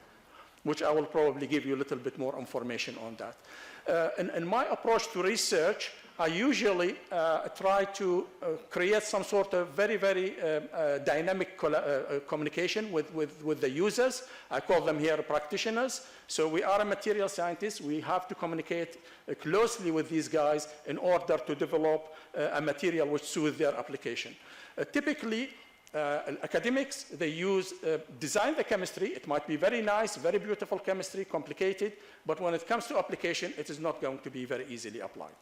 Which I will probably give you a little bit more information on that. In my approach to research, I usually try to create some sort of very dynamic communication with the users. I call them here practitioners. So we are a material scientist. We have to communicate closely with these guys in order to develop a material which suits their application. Typically, academics, they design the chemistry. It might be very nice, very beautiful chemistry, complicated, but when it comes to application, it is not going to be very easily applied.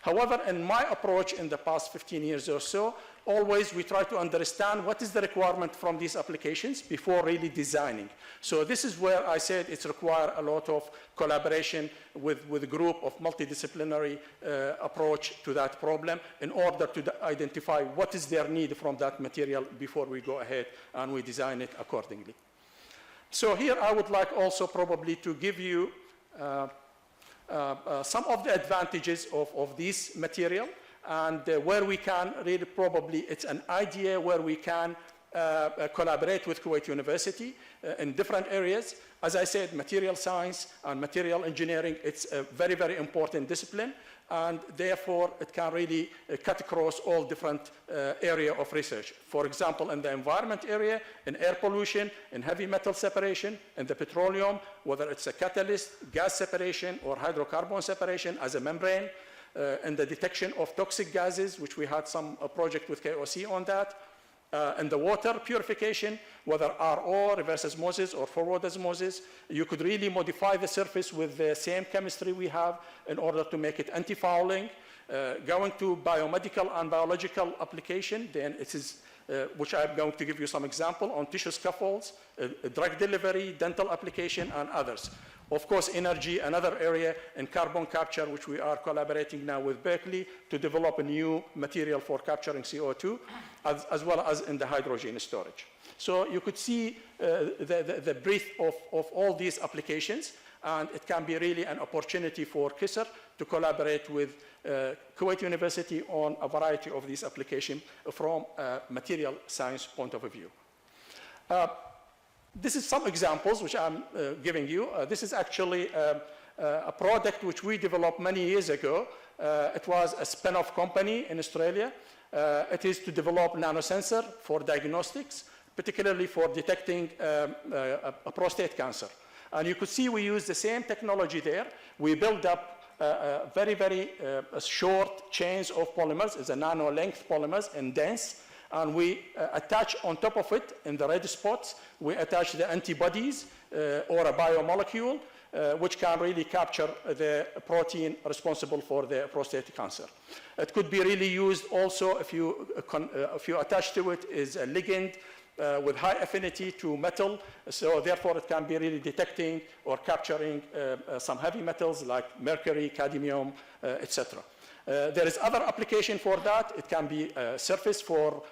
However, in my approach in the past 15 years or so, always we try to understand what is the requirement from these applications before really designing. So this is where I said it's required a lot of collaboration with a group of multidisciplinary approach to that problem in order to identify what is their need from that material before we go ahead and we design it accordingly. So here I would like also probably to give you some of the advantages of this material and where we can really probably, it's an idea where we can collaborate with Kuwait University in different areas. As I said, material science and material engineering, it's a very important discipline, and therefore it can really cut across all different area of research. For example, in the environment area, in air pollution, in heavy metal separation, in the petroleum, whether it's a catalyst, gas separation, or hydrocarbon separation as a membrane, in the detection of toxic gases, which we had some project with KOC on that, and the water purification, whether RO, reverse osmosis, or forward osmosis, you could really modify the surface with the same chemistry we have in order to make it anti-fouling. Going to biomedical and biological application, then it is, which I'm going to give you some example on tissue scaffolds, drug delivery, dental application, and others. Of course, energy, another area, and carbon capture, which we are collaborating now with Berkeley to develop a new material for capturing CO2, as well as in the hydrogen storage. So you could see the breadth of all these applications, and it can be really an opportunity for KISR to collaborate with Kuwait University on a variety of these applications from a material science point of view. This is some examples which I'm giving you. This is actually a product which we developed many years ago. It was a spin-off company in Australia. It is to develop nanosensor for diagnostics, particularly for detecting a prostate cancer. And you could see we use the same technology there. We build up very short chains of polymers. It's a nano-length polymers and dense. And we attach on top of it, in the red spots, we attach the antibodies or a biomolecule, which can really capture the protein responsible for the prostate cancer. It could be really used also if you attach to it is a ligand with high affinity to metal, so therefore it can be really detecting or capturing some heavy metals like mercury, cadmium, etc. There is other application for that. It can be surface for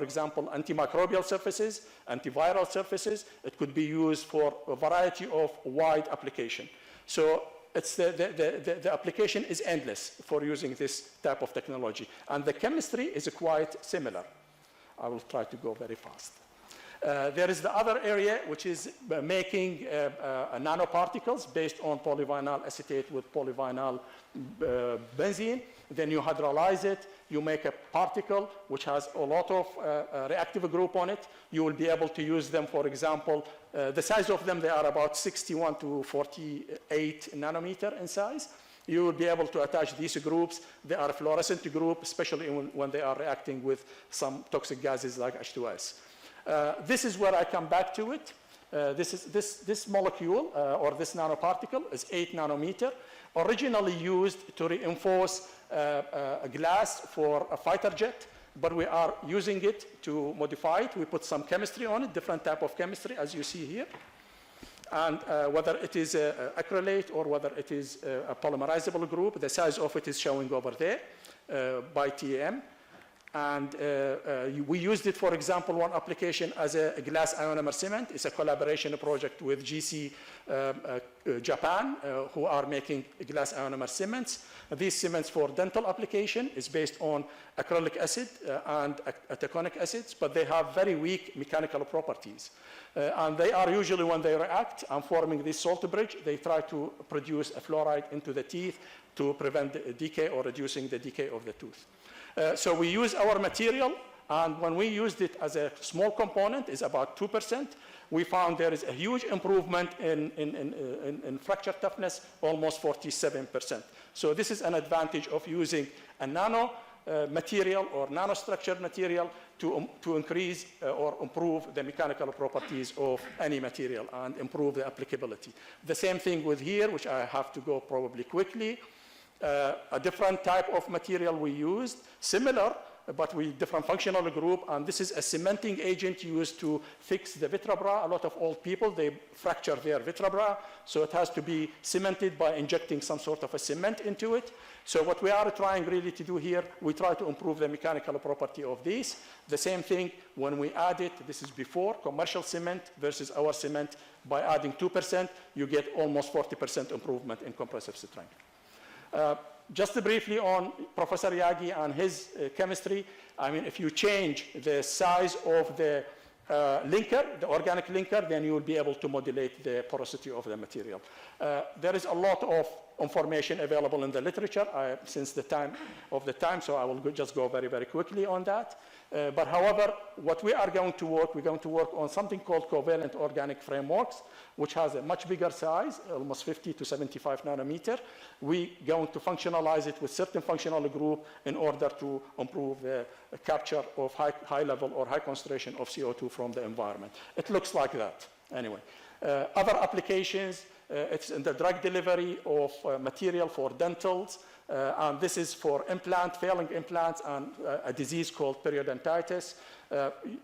example, antimicrobial surfaces, antiviral surfaces. It could be used for a variety of wide application. So it's the application is endless for using this type of technology. And the chemistry is quite similar. I will try to go very fast. There is the other area, which is making nanoparticles based on polyvinyl acetate with polyvinyl benzene. Then you hydrolyze it. You make a particle which has a lot of reactive group on it. You will be able to use them, for example, the size of them, they are about 61 to 48 nanometer in size. You will be able to attach these groups. They are a fluorescent group, especially when they are reacting with some toxic gases like H2S. This is where I come back to it. This molecule or this nanoparticle is 8 nanometer, originally used to reinforce a glass for a fighter jet, but we are using it to modify it. We put some chemistry on it, different type of chemistry, as you see here. And whether it is acrylate or whether it is a polymerizable group, the size of it is showing over there by TM. And we used it, for example, one application as a glass ionomer cement. It's a collaboration project with GC Japan, who are making glass ionomer cements. These cements for dental application is based on acrylic acid and taconic acids, but they have very weak mechanical properties. And they are usually, when they react and forming this salt bridge, they try to produce a fluoride into the teeth to prevent the decay or reducing the decay of the tooth. So we use our material, and when we used it as a small component, is about 2%. We found there is a huge improvement in fracture toughness, almost 47%. So this is an advantage of using a nano material or nanostructured material to increase or improve the mechanical properties of any material and improve the applicability. The same thing with here, which I have to go probably quickly. A different type of material we used, similar, but with different functional group, and this is a cementing agent used to fix the vertebra. A lot of old people, they fracture their vertebra, so it has to be cemented by injecting some sort of a cement into it. So what we are trying really to do here, we try to improve the mechanical property of these. The same thing when we add it, this is before, commercial cement versus our cement, by adding 2%, you get almost 40% improvement in compressive strength. Just briefly on Professor Yagi and his chemistry, I mean, if you change the size of the linker, the organic linker, then you will be able to modulate the porosity of the material. There is a lot of information available in the literature since the time, so I will just go very, very quickly on that. But however, what we are going to work, we're going to work on something called covalent organic frameworks, which has a much bigger size, almost 50 to 75 nanometer. We're going to functionalize it with certain functional group in order to improve the capture of high level or high concentration of CO2 from the environment. It looks like that, anyway. Other applications, it's in the drug delivery of material for dentals. And this is for failing implants and a disease called periodontitis.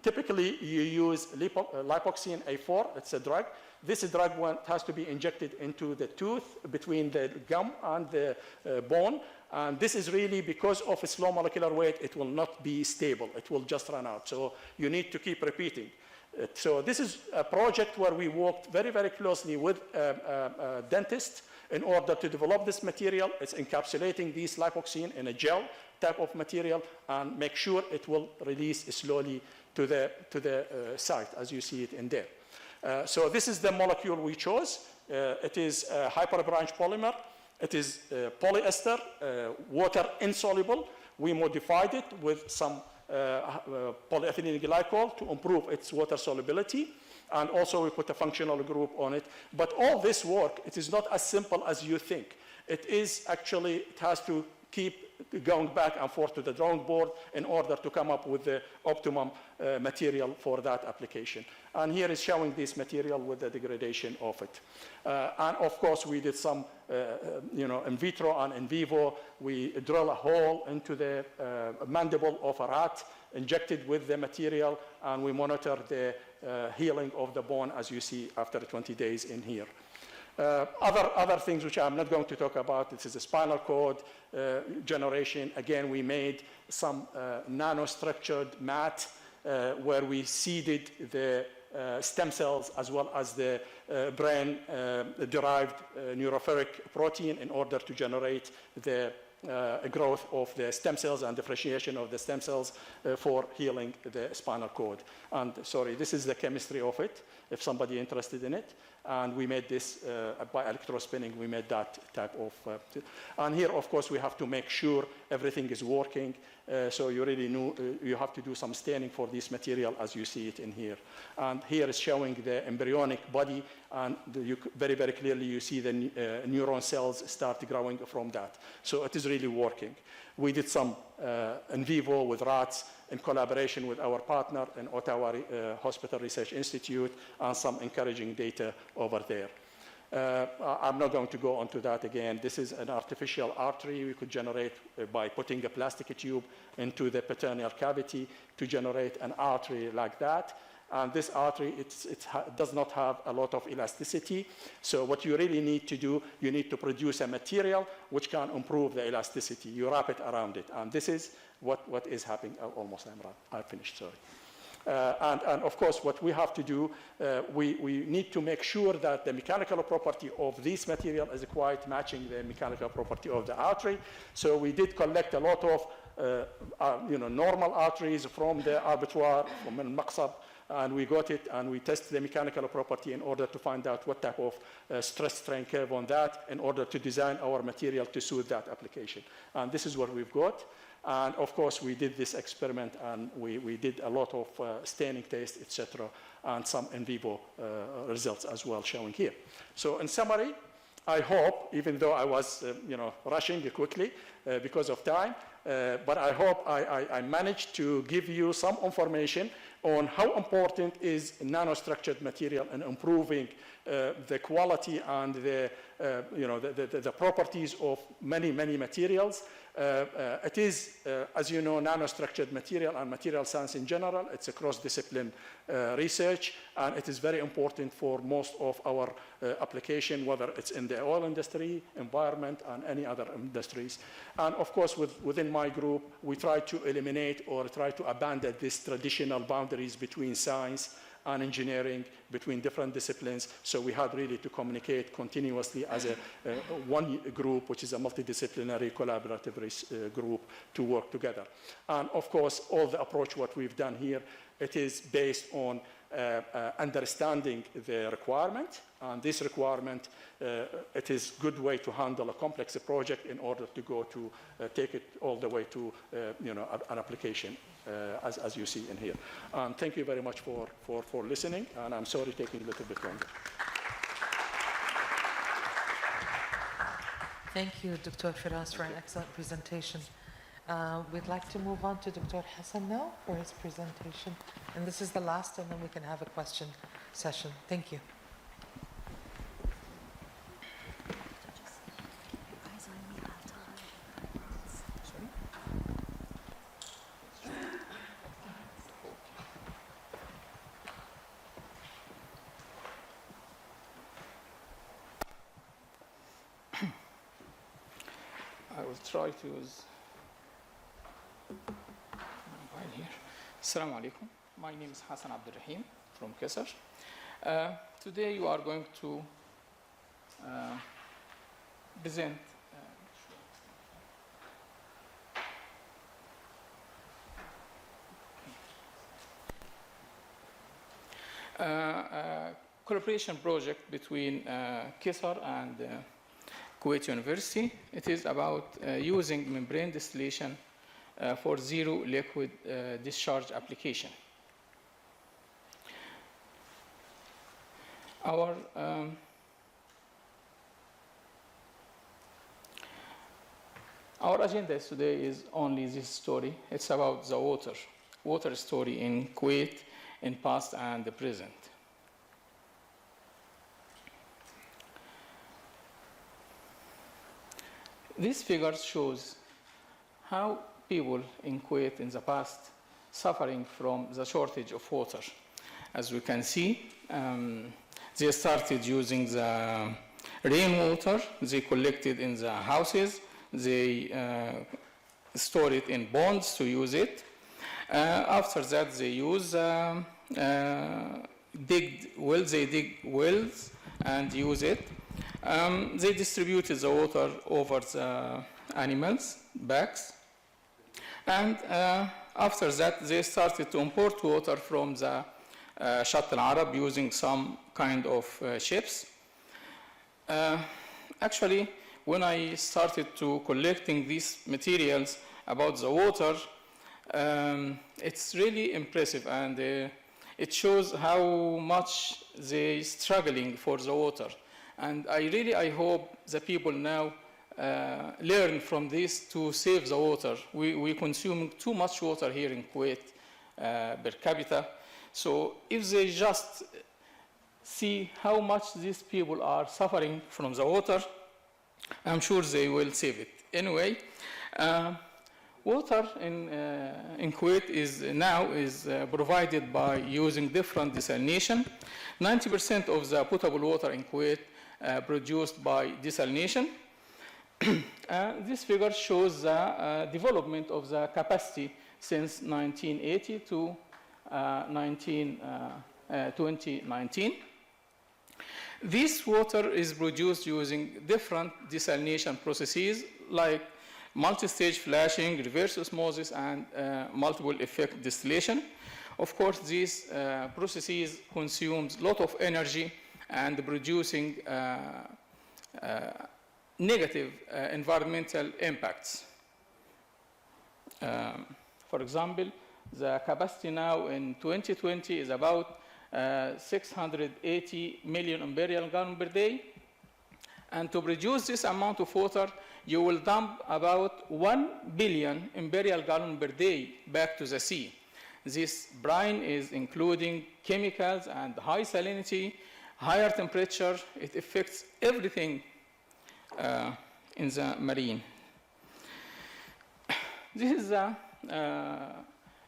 Typically, you use lipoxin A4, it's a drug. This drug has to be injected into the tooth between the gum and the bone. And this is really because of its low molecular weight, it will not be stable. It will just run out. So you need to keep repeating. So this is a project where we worked very, very closely with dentists in order to develop this material. It's encapsulating these lipoxin in a gel type of material and make sure it will release slowly to the site, as you see it in there. So this is the molecule we chose. It is a hyperbranch polymer. It is polyester, water insoluble. We modified it with some polyethylene glycol to improve its water solubility. And also we put a functional group on it. But all this work, it is not as simple as you think. It is actually, it has to keep going back and forth to the drawing board in order to come up with the optimum material for that application. And here is showing this material with the degradation of it. And of course, we did some, in vitro and in vivo. We drill a hole into the mandible of a rat, injected with the material, and we monitor the healing of the bone, as you see after 20 days in here. Other things which I'm not going to talk about, this is a spinal cord generation. Again, we made some nanostructured mat where we seeded the stem cells as well as the brain-derived neurophoric protein in order to generate the growth of the stem cells and differentiation of the stem cells for healing the spinal cord. And sorry, this is the chemistry of it, if somebody interested in it. And we made this by electrospinning, we made that type of, and here, of course, we have to make sure everything is working. So you really you have to do some staining for this material as you see it in here. And here is showing the embryonic body, and very, very clearly you see the neuron cells start growing from that. So it is really working. We did some in vivo with rats in collaboration with our partner in Ottawa Hospital Research Institute, and some encouraging data over there. I'm not going to go into that again. This is an artificial artery we could generate by putting a plastic tube into the peritoneal cavity to generate an artery like that. And this artery, it does not have a lot of elasticity. So what you really need to do, you need to produce a material which can improve the elasticity. You wrap it around it. And this is what is happening. Almost I finished, sorry. And of course, what we have to do, we need to make sure that the mechanical property of this material is quite matching the mechanical property of the artery. So we did collect a lot of normal arteries from the abattoir, from al-Maqsab, and we got it, and we tested the mechanical property in order to find out what type of stress strain curve on that in order to design our material to suit that application. And this is what we've got. And of course, we did this experiment, and we did a lot of staining tests, etc., and some in vivo results as well showing here. So in summary, I hope, even though I was rushing quickly because of time, but I hope I managed to give you some information on how important is nanostructured material in improving the quality and the properties of many materials. It is, as you know, nanostructured material and material science in general. It's a cross-discipline research, and it is very important for most of our application, whether it's in the oil industry, environment, and any other industries. And of course, within my group, we try to eliminate or try to abandon these traditional boundaries between science and engineering, between different disciplines. So we had really to communicate continuously as one group, which is a multidisciplinary collaborative group, to work together. And of course, all the approach what we've done here, it is based on understanding the requirement. And this requirement, it is a good way to handle a complex project in order to go to take it all the way to an application, as you see in here. And thank you very much for listening, and I'm sorry taking a little bit longer. Thank you, Dr. Feras, for an excellent presentation. We'd like to move on to Dr. Hassan now for his presentation. And this is the last, and then we can have a question session. Thank you. I will try to use mobile here. Assalamu alaikum. My name is Hassan Abdurrahim from KISR. Today you are going to present a collaboration project between KISR and Kuwait University. It is about using membrane distillation for zero liquid discharge application. Our agenda today is only this story. It's about the water story in Kuwait in past and the present. This figure shows how people in Kuwait in the past suffering from the shortage of water. As we can see, they started using the rainwater. They collect it in the houses. They store it in ponds to use it. After that, they use they dig wells and use it. They distributed the water over the animals' backs. And after that, they started to import water from the Shatt al-Arab using some kind of ships. Actually, when I started to collecting these materials about the water, it's really impressive, and it shows how much they're struggling for the water. And I hope the people now learn from this to save the water. We consume too much water here in Kuwait per capita. So if they just see how much these people are suffering from the water, I'm sure they will save it. Anyway, water in Kuwait is provided by using different desalination. 90% of the potable water in Kuwait produced by desalination. This figure shows the development of the capacity since 1980 to 2019. This water is produced using different desalination processes like multi-stage flashing, reverse osmosis, and multiple effect distillation. Of course, these processes consume a lot of energy and producing negative environmental impacts. For example, the capacity now in 2020 is about 680 million imperial gallon per day. And to produce this amount of water, you will dump about 1 billion imperial gallon per day back to the sea. This brine is including chemicals and high salinity, higher temperature. It affects everything in the marine. This is the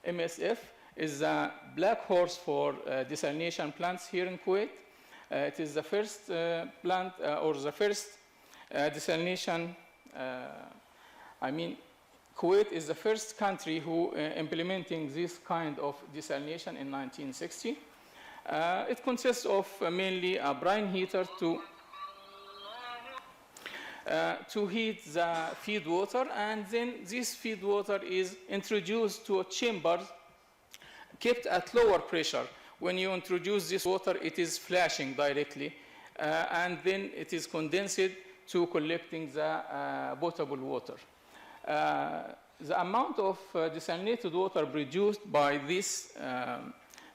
MSF, is a black horse for desalination plants here in Kuwait. It is the first plant or the first desalination. Kuwait is the first country who implementing this kind of desalination in 1960. It consists of mainly a brine heater to heat the feed water, and then this feed water is introduced to a chamber kept at lower pressure. When you introduce this water, it is flashing directly, and then it is condensed to collecting the potable water. The amount of desalinated water produced by this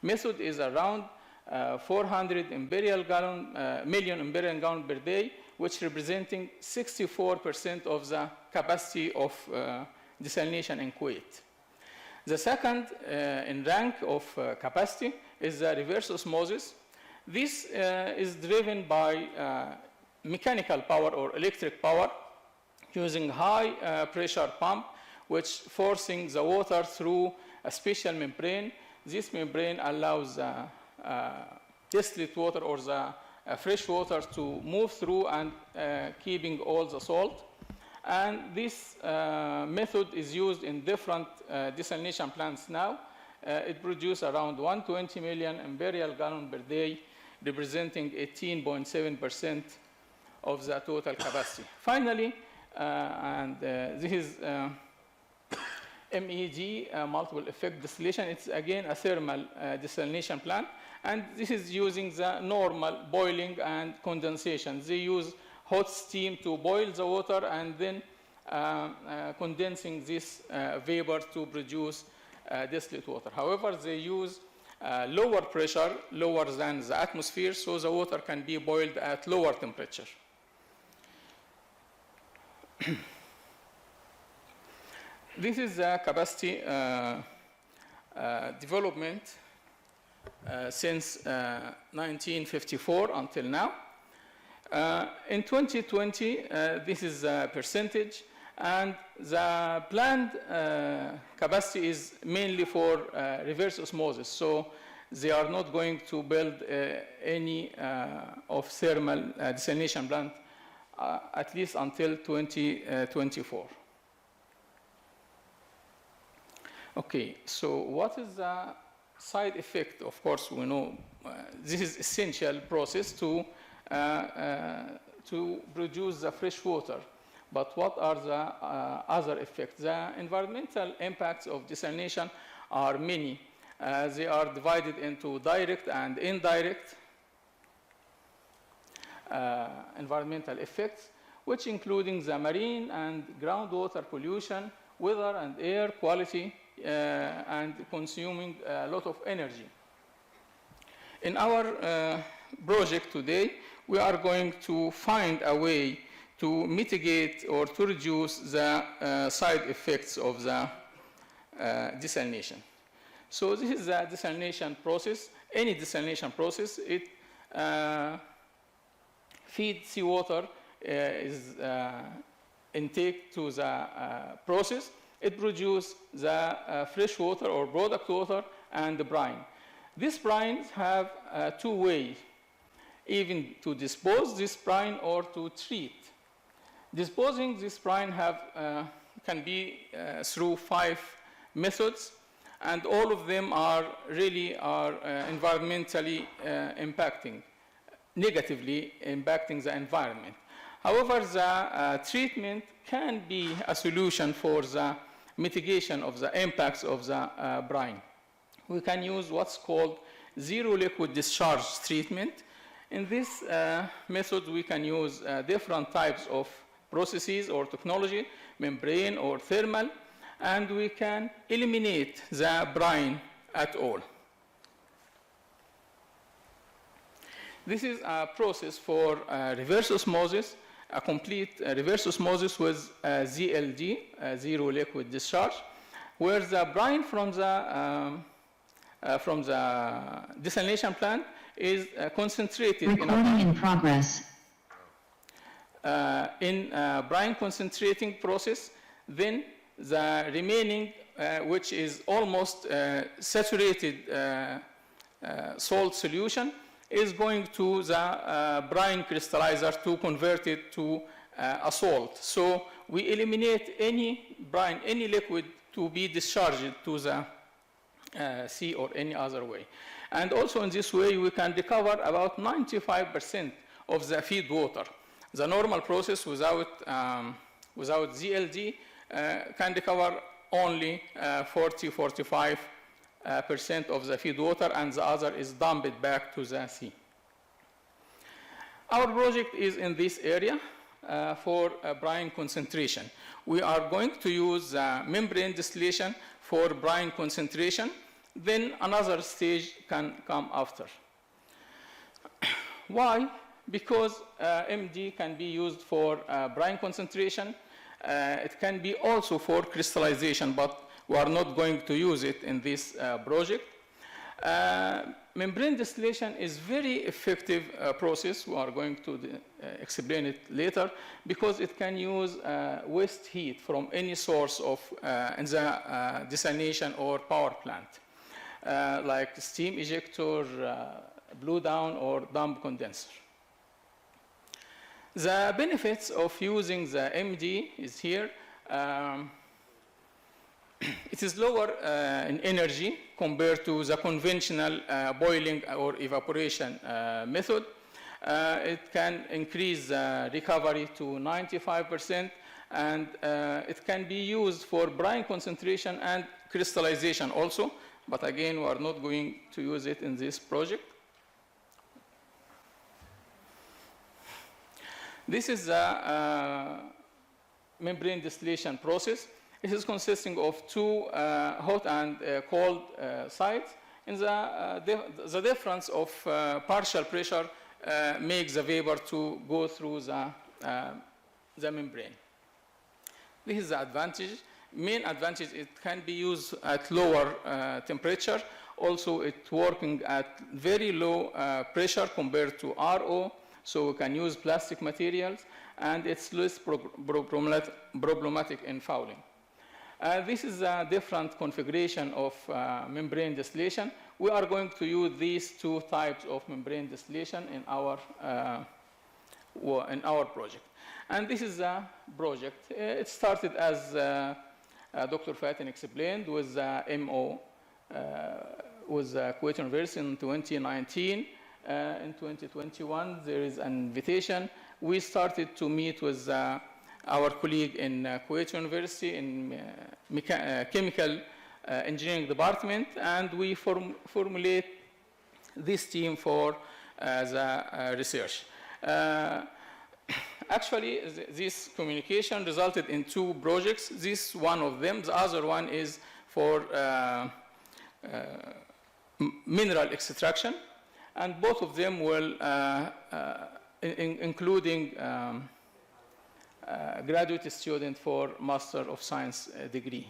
method is around 400 million imperial gallon per day, which representing 64% of the capacity of desalination in Kuwait. The second in rank of capacity is the reverse osmosis. This is driven by mechanical power or electric power using high pressure pump, which forcing the water through a special membrane. This membrane allows distillate water or the fresh water to move through and keeping all the salt. And this method is used in different desalination plants now. It produces around 120 million imperial gallon per day, representing 18.7% of the total capacity. Finally, this is MEG, multiple effect distillation. It's again a thermal desalination plant, and this is using the normal boiling and condensation. They use hot steam to boil the water and then condensing this vapor to produce distillate water. However, they use lower pressure, lower than the atmosphere, so the water can be boiled at lower temperature. This is the capacity development since 1954 until now. In 2020, this is the percentage, and the planned capacity is mainly for reverse osmosis. So they are not going to build any of thermal desalination plant at least until 2024. Okay, so what is the side effect? Of course, we know this is essential process to produce the fresh water. But what are the other effects? The environmental impacts of desalination are many. They are divided into direct and indirect environmental effects, which including the marine and groundwater pollution, weather and air quality, and consuming a lot of energy. In our project today, we are going to find a way to mitigate or to reduce the side effects of the desalination. So this is the desalination process. Any desalination process, it feeds seawater, is intake to the process. It produces the fresh water or product water and the brine. These brines have two ways, even to dispose this brine or to treat. Disposing this brine can be through 5 methods, and all of them are really environmentally negatively impacting the environment. However, the treatment can be a solution for the mitigation of the impacts of the brine. We can use what's called zero liquid discharge treatment. In this method, we can use different types of processes or technology, membrane or thermal, and we can eliminate the brine at all. This is a process for reverse osmosis, a complete reverse osmosis with ZLD, zero liquid discharge, where the brine from the desalination plant is concentrated in progress. In brine concentrating process. Then the remaining, which is almost saturated salt solution, is going to the brine crystallizer to convert it to a salt. So we eliminate any brine, any liquid to be discharged to the sea or any other way. And also in this way, we can recover about 95% of the feed water. The normal process without ZLD can recover only 40-45% of the feed water, and the other is dumped back to the sea. Our project is in this area for brine concentration. We are going to use membrane distillation for brine concentration. Then another stage can come after. Why? Because MD can be used for brine concentration. It can be also for crystallization, but we are not going to use it in this project. Membrane distillation is very effective process. We are going to explain it later, because it can use waste heat from any source of in the desalination or power plant, like steam ejector, blow down, or dump condenser. The benefits of using the MD is here. It is lower in energy compared to the conventional boiling or evaporation method. It can increase recovery to 95%, and it can be used for brine concentration and crystallization also, but again, we are not going to use it in this project. This is the membrane distillation process. It is consisting of 2 hot and cold sides. And the difference of partial pressure makes the vapor to go through the membrane. This is the advantage. Main advantage, it can be used at lower temperature. Also, it's working at very low pressure compared to RO. So we can use plastic materials, and it's less problematic in fouling. This is a different configuration of membrane distillation. We are going to use these two types of membrane distillation in our project. And this is a project. It started as Dr. Fatin explained with MO with Kuwait University in 2019. In 2021, there is an invitation. We started to meet with our colleague in Kuwait University in chemical engineering department, and we formulate this team for the research. Actually, this communication resulted in two projects. This one of them. The other one is for mineral extraction, and both of them will, including graduate student for Master of Science degree.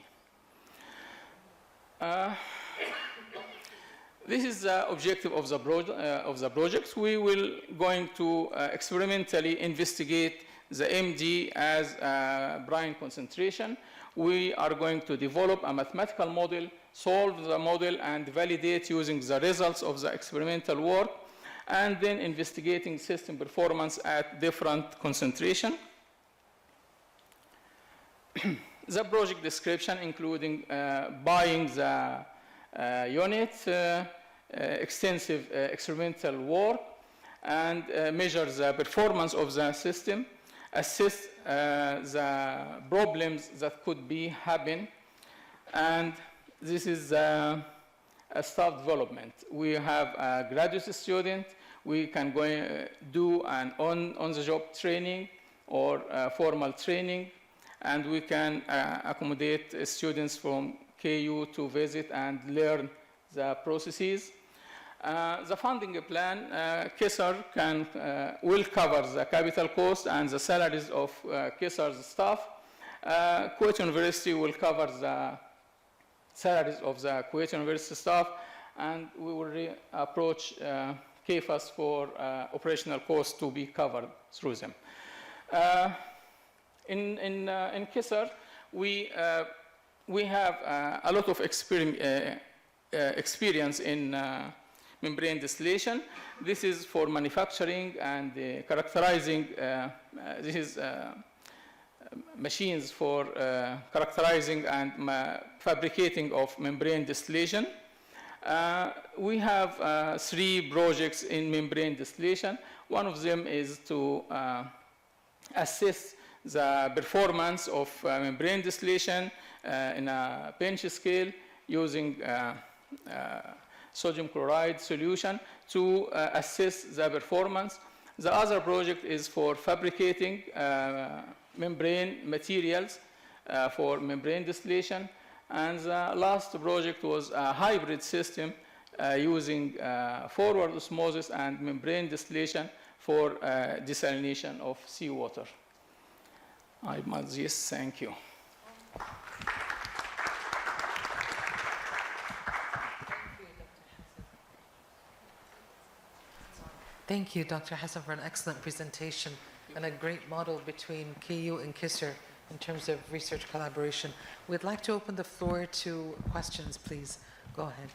This is the objective of the project. We will going to experimentally investigate the MD as brine concentration. We are going to develop a mathematical model, solve the model, and validate using the results of the experimental work, and then investigating system performance at different concentration. The project description, including buying the unit, extensive experimental work, and measure the performance of the system, assess the problems that could be happen, and this is a staff development. We have a graduate student. We can go do an on-the-job training or formal training, and we can accommodate students from KU to visit and learn the processes. The funding plan, KISR will cover the capital cost and the salaries of KISR's staff. Kuwait University will cover the salaries of the Kuwait University staff, and we will approach KFAS for operational costs to be covered through them. In KISR, we have a lot of experience in membrane distillation. This is for manufacturing and characterizing. This is machines for characterizing and fabricating of membrane distillation. We have 3 projects in membrane distillation. One of them is to assess the performance of membrane distillation in a bench scale using sodium chloride solution to assess the performance. The other project is for fabricating membrane materials for membrane distillation. And the last project was a hybrid system using forward osmosis and membrane distillation for desalination of seawater. I must just thank you. Thank you, Dr. Hassan, for an excellent presentation and a great model between KU and KISR in terms of research collaboration. We'd like to open the floor to questions, please. Go ahead.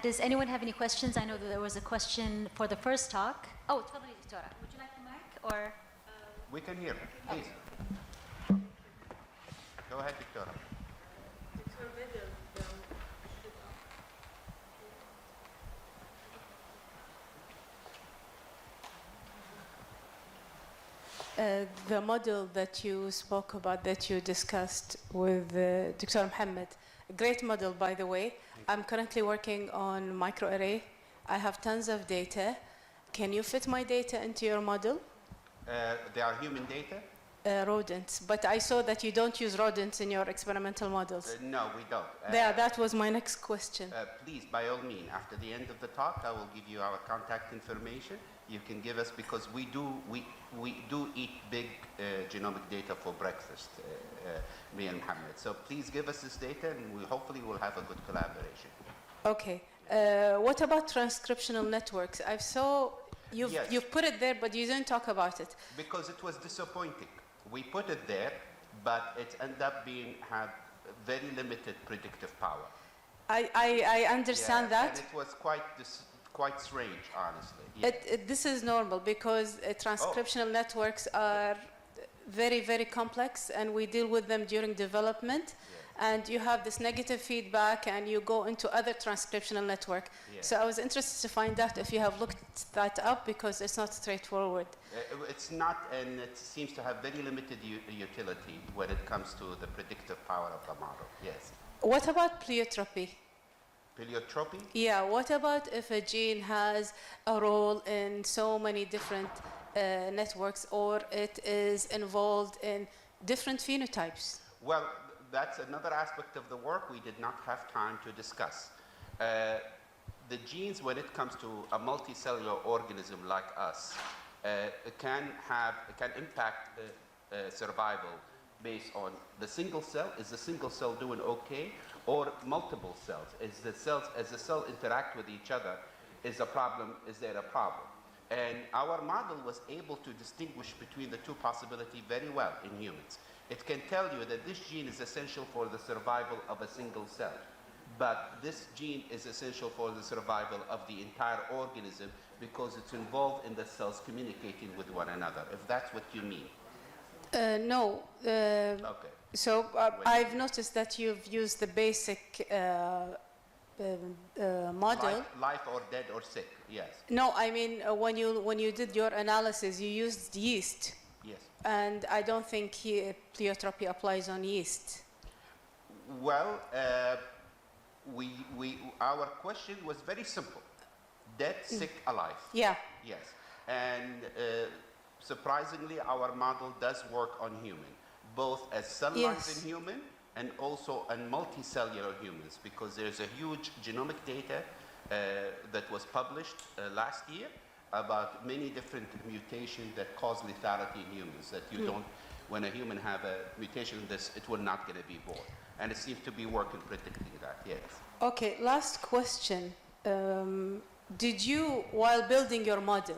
Does anyone have any questions? I know that there was a question for the first talk. Oh, تفضلي دكتورة. Would you like the mic or? We can hear, please. Go ahead, Victoria. The model that you spoke about, that you discussed with Dr. Mohammed, a great model, by the way. I'm currently working on microarray. I have tons of data. Can you fit my data into your model? They are human data? Rodents, but I saw that you don't use rodents in your experimental models. No, we don't. That was my next question. Please, by all means, after the end of the talk, I will give you our contact information. You can give us, because we do eat big genomic data for breakfast, me and Mohammed. So please give us this data, and we hopefully will have a good collaboration. Okay. What about transcriptional networks? I saw Yes. You've put it there, but you didn't talk about it. Because it was disappointing. We put it there, but it ended up had very limited predictive power. I understand that. And it was quite strange, honestly. Yeah. This is normal because transcriptional networks are very, very complex, and we deal with them during development. Yeah. And you have this negative feedback, and you go into other transcriptional network. Yeah. So I was interested to find out if you have looked that up, because it's not straightforward. It's not, and it seems to have very limited utility when it comes to the predictive power of the model. Yes. What about pleiotropy? Pleiotropy? Yeah, what about if a gene has a role in so many different networks, or it is involved in different phenotypes? Well, that's another aspect of the work we did not have time to discuss. The genes, when it comes to a multicellular organism like us, can impact survival based on the single cell. Is the single cell doing okay? Or multiple cells? As the cell interact with each other, is there a problem? And our model was able to distinguish between the two possibilities very well in humans. It can tell you that this gene is essential for the survival of a single cell, but this gene is essential for the survival of the entire organism because it's involved in the cells communicating with one another, if that's what you mean. No. Okay. So I've noticed that you've used the basic model. Life or dead or sick, yes. No, I mean, when you did your analysis, you used yeast. Yes. And I don't think pleiotropy applies on yeast. Well, our question was very simple. Dead, sick, alive. Yeah. Yes. And surprisingly, our model does work on human, both as cell lines in human and also on multicellular humans, because there's a huge genomic data that was published last year about many different mutations that cause lethality in humans, that you don't, when a human have a mutation in this, it will not going to be born. And it seems to be working predicting that, yes. Okay, last question. Did you, while building your model,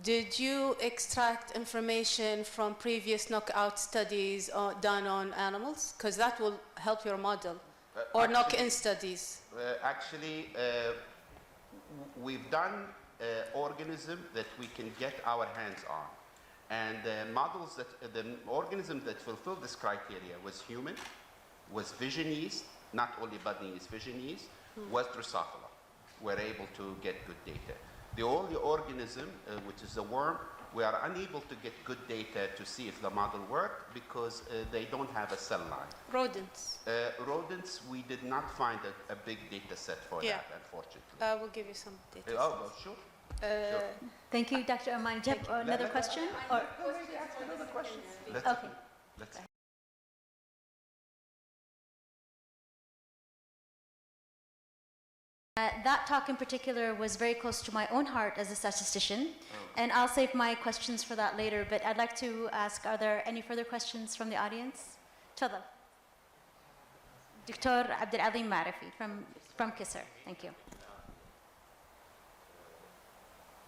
did you extract information from previous knockout studies done on animals? Because that will help your model. Or knock-in studies. Actually, we've done organism that we can get our hands on. And the organism that fulfilled this criteria was human, was vision yeast, not only bud yeast, vision yeast, was Drosophila. We're able to get good data. The only organism, which is a worm, we are unable to get good data to see if the model worked because they don't have a cell line. Rodents. Rodents, we did not find a big data set for that, unfortunately. I will give you some data. Oh, well, sure. Sure. Thank you, Dr. Oman. Do you have another question? Or? Another question. Okay. Let's That talk in particular was very close to my own heart as a statistician, and I'll save my questions for that later, but I'd like to ask, are there any further questions from the audience? Tafadhal. Dr. Abdul Alim Marifi from KISR. Thank you.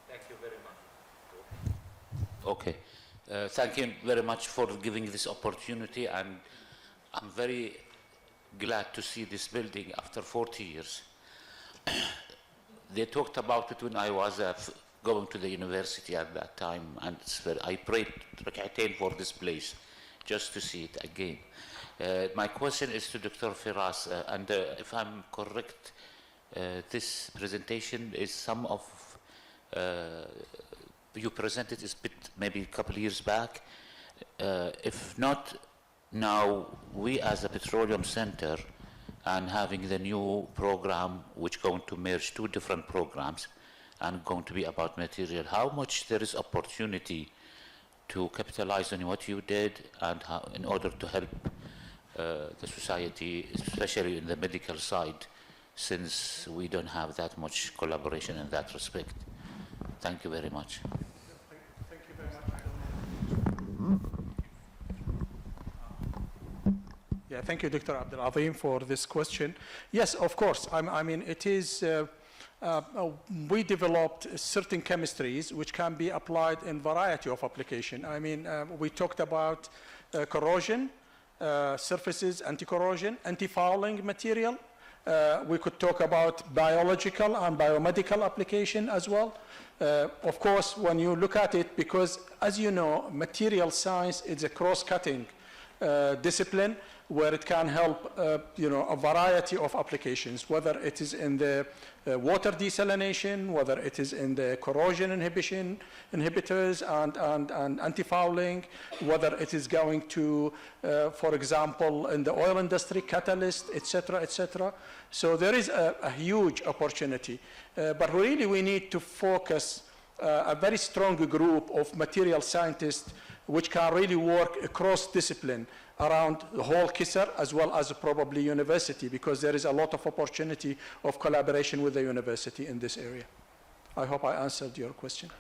Thank you very much. Okay. Thank you very much for giving this opportunity, and I'm very glad to see this building after 40 years. They talked about it when I was going to the university at that time, and I prayed rak'atayn for this place just to see it again. My question is to Dr. Feras, and if I'm correct, this presentation is some of you presented is maybe a couple of years back. If not, now we as a Petroleum Center and having the new program which going to merge two different programs and going to be about material, how much there is opportunity to capitalize on what you did and how, in order to help the society, especially in the medical side, since we don't have that much collaboration in that respect. Thank you very much. Thank you very much. Thank you, Dr. Abdul Azim, for this question. Yes, of course. I mean, it is we developed certain chemistries which can be applied in variety of application. I mean, we talked about corrosion, surfaces, anti-corrosion, anti-fouling material. We could talk about biological and biomedical application as well. Of course, when you look at it, because as you know, material science is a cross-cutting discipline where it can help, a variety of applications, whether it is in the water desalination, whether it is in the corrosion inhibitors and anti-fouling, whether it is going to, for example, in the oil industry, catalyst, etc., etc. So there is a huge opportunity. But really we need to focus a very strong group of material scientists which can really work across discipline around the whole KISR as well as probably university, because there is a lot of opportunity of collaboration with the university in this area. I hope I answered your question.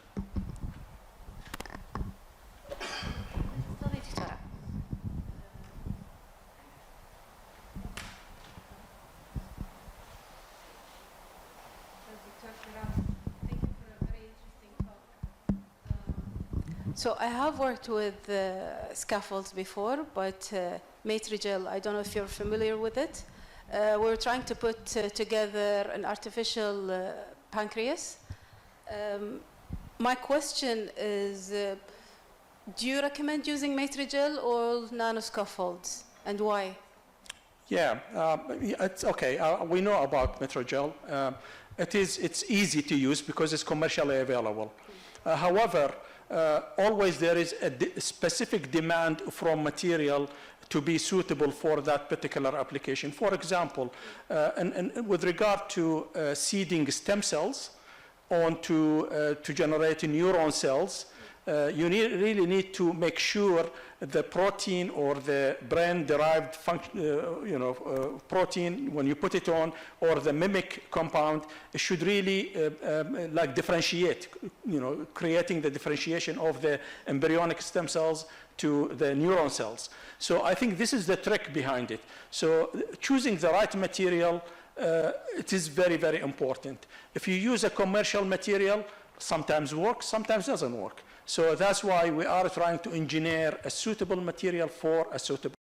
So I have worked with scaffolds before, but Matrigel, I don't know if you're familiar with it. We're trying to put together an artificial pancreas. My question is, do you recommend using Matrigel or nanoscaffolds, and why? Yeah, it's okay. We know about Matrigel. It's easy to use because it's commercially available. However, always there is a specific demand from material to be suitable for that particular application. For example, with regard to seeding stem cells to generate neuron cells, you really need to make sure the protein or the brain-derived protein, when you put it on, or the mimic compound, it should really like differentiate, creating the differentiation of the embryonic stem cells to the neuron cells. So I think this is the trick behind it. So choosing the right material, it is very, very important. If you use a commercial material, sometimes works, sometimes doesn't work. So that's why we are trying to engineer a suitable material for a suitable.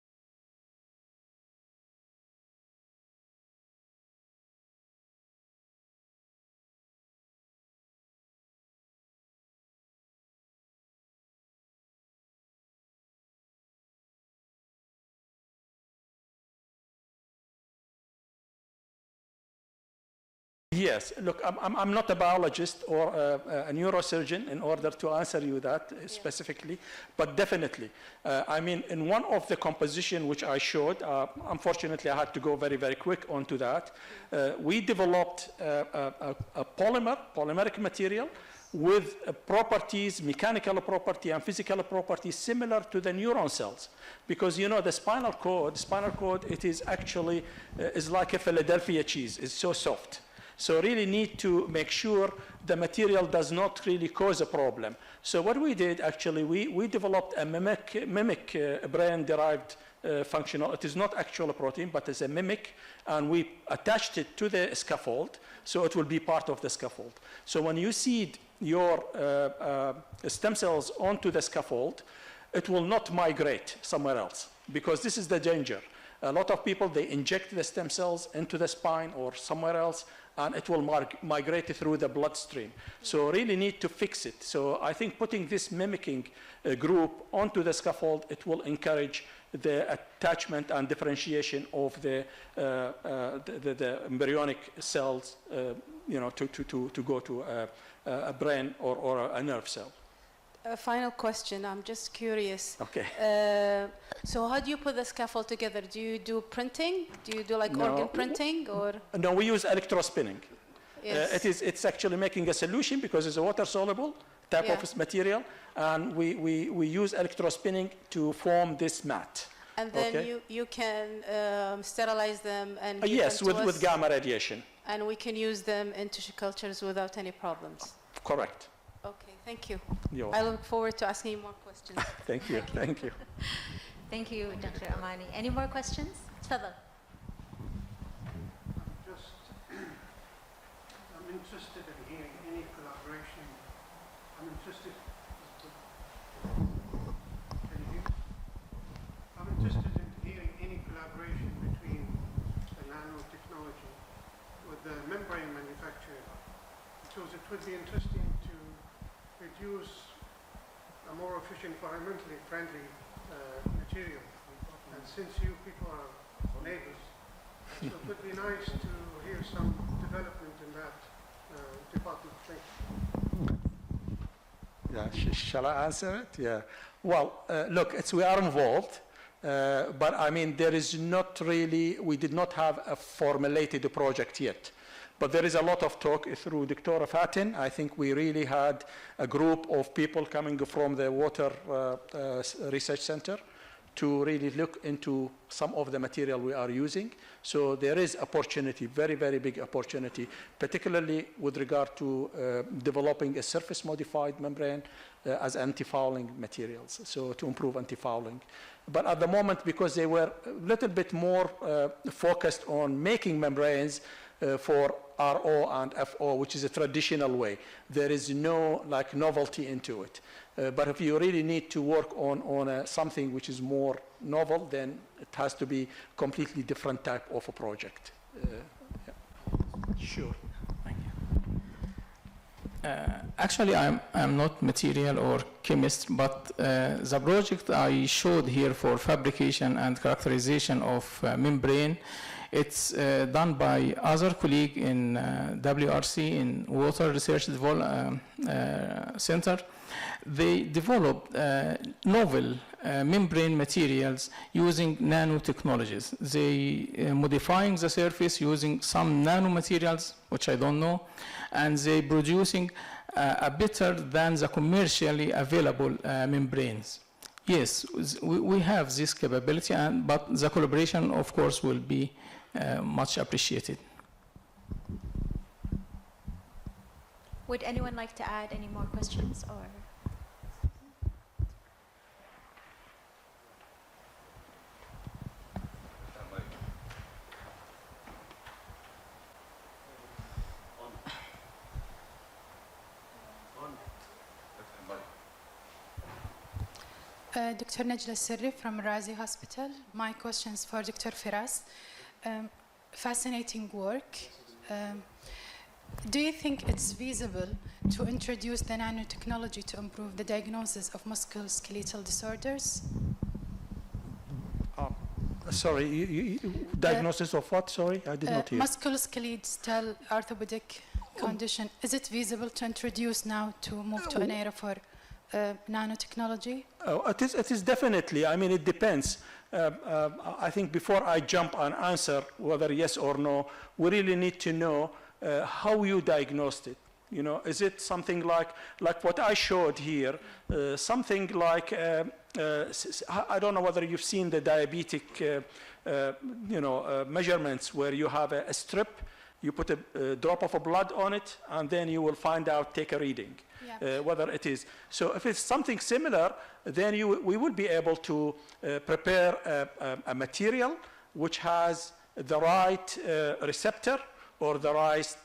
Yes, look, I'm not a biologist or a neurosurgeon in order to answer you that specifically, but definitely. I mean, in one of the composition which I showed, unfortunately I had to go very, very quick onto that. We developed a polymeric material with properties, mechanical property and physical properties similar to the neuron cells. Because the spinal cord, it is actually, is like a Philadelphia cheese, it's so soft. So really need to make sure the material does not really cause a problem. So what we did, actually, we developed a mimic brain-derived functional. It is not actual protein, but it's a mimic, and we attached it to the scaffold, so it will be part of the scaffold. So when you seed your stem cells onto the scaffold, it will not migrate somewhere else, because this is the danger. A lot of people, they inject the stem cells into the spine or somewhere else, and it will migrate through the bloodstream. So really need to fix it. So I think putting this mimicking group onto the scaffold, it will encourage the attachment and differentiation of the embryonic cells, to go to a brain or a nerve cell. A final question, I'm just curious. Okay. So how do you put the scaffold together? Do you do printing? Do you do like organ printing, or? No, we use electrospinning. Yes. It's actually making a solution because it's a water-soluble type of material, and we use electrospinning to form this mat. And then you can sterilize them and give yes, them to with us, gamma radiation. and we can use them in tissue cultures without any problems. Correct. Okay, thank you. You're I look forward to asking you more questions. Thank you. Thank you. Thank you, Dr. Amani. Any more questions? Tafadhal. I'm I'm interested in hearing any collaboration. I'm interested. Can you hear? I'm interested in hearing any collaboration between the nanotechnology with the membrane manufacturer, because it would be interesting to produce a more efficient, environmentally friendly material. And since you people are neighbors, so it would be nice to hear some development in that department. Thank you. Yeah, shall I answer it? Yeah. Well, look, we are involved, but I mean, there is not really, we did not have a formulated project yet. But there is a lot of talk through Dr. Fatin. I think we really had a group of people coming from the Water Research Center to really look into some of the material we are using. So there is opportunity, very, very big opportunity, particularly with regard to developing a surface-modified membrane as anti-fouling materials, so to improve anti-fouling. But at the moment, because they were a little bit more focused on making membranes for RO and FO, which is a traditional way. There is no novelty into it. But if you really need to work on something which is more novel, then it has to be completely different type of a project. Yeah. Sure. Thank you. Actually, I'm not material or chemist, but the project I showed here for fabrication and characterization of membrane, it's done by other colleague in WRC, in Water Research Center. They developed novel membrane materials using nanotechnologies. They modifying the surface using some nanomaterials, which I don't know, and they producing a better than the commercially available membranes. Yes, we have this capability, but the collaboration, of course, will be much appreciated. Would anyone like to add any more questions or? Dr. Najla Sirri from Razi Hospital. My questions for Dr. Feras. Fascinating work. Do you think it's feasible to introduce the nanotechnology to improve the diagnosis of musculoskeletal disorders? Sorry, diagnosis of what? Sorry, I did not hear. Musculoskeletal orthopedic condition. Is it feasible to introduce now to move to an era for nanotechnology? It is definitely. I mean, it depends. I think before I jump and answer whether yes or no, we really need to know how you diagnosed it. You know, is it something like what I showed here? Something like I don't know whether you've seen the diabetic, measurements where you have a strip, you put a drop of blood on it, and then you will find out, take a reading. Yeah. Whether it is. So if it's something similar, then we will be able to prepare a material which has the right receptor or the right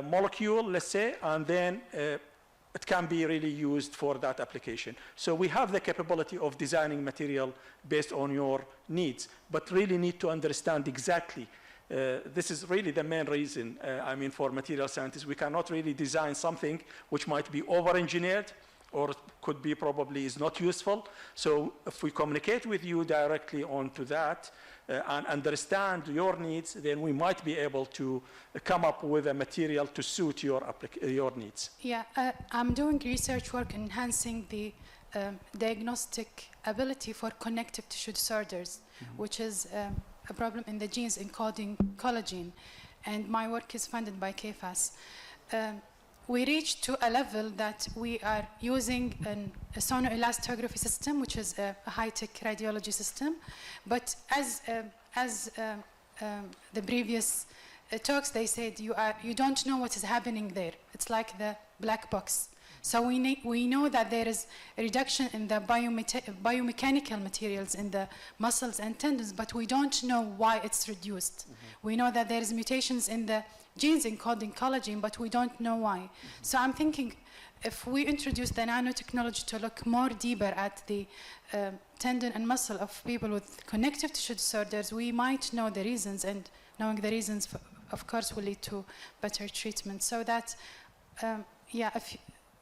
molecule, let's say, and then it can be really used for that application. So we have the capability of designing material based on your needs, but really need to understand exactly. This is really the main reason, for material scientists, we cannot really design something which might be over-engineered or could be probably is not useful. So if we communicate with you directly onto that and understand your needs, then we might be able to come up with a material to suit your needs. Yeah, I'm doing research work enhancing the diagnostic ability for connective tissue disorders, which is a problem in the genes encoding collagen, and my work is funded by KFAS. We reached to a level that we are using a sonoelastography system, which is a high-tech radiology system, but as the previous talks, they said you don't know what is happening there. It's like the black box. So we know that there is a reduction in the biomechanical materials in the muscles and tendons, but we don't know why it's reduced. We know that there is mutations in the genes encoding collagen, but we don't know why. So I'm thinking if we introduce the nanotechnology to look more deeper at the tendon and muscle of people with connective tissue disorders, we might know the reasons, and knowing the reasons, of course, will lead to better treatment. So that,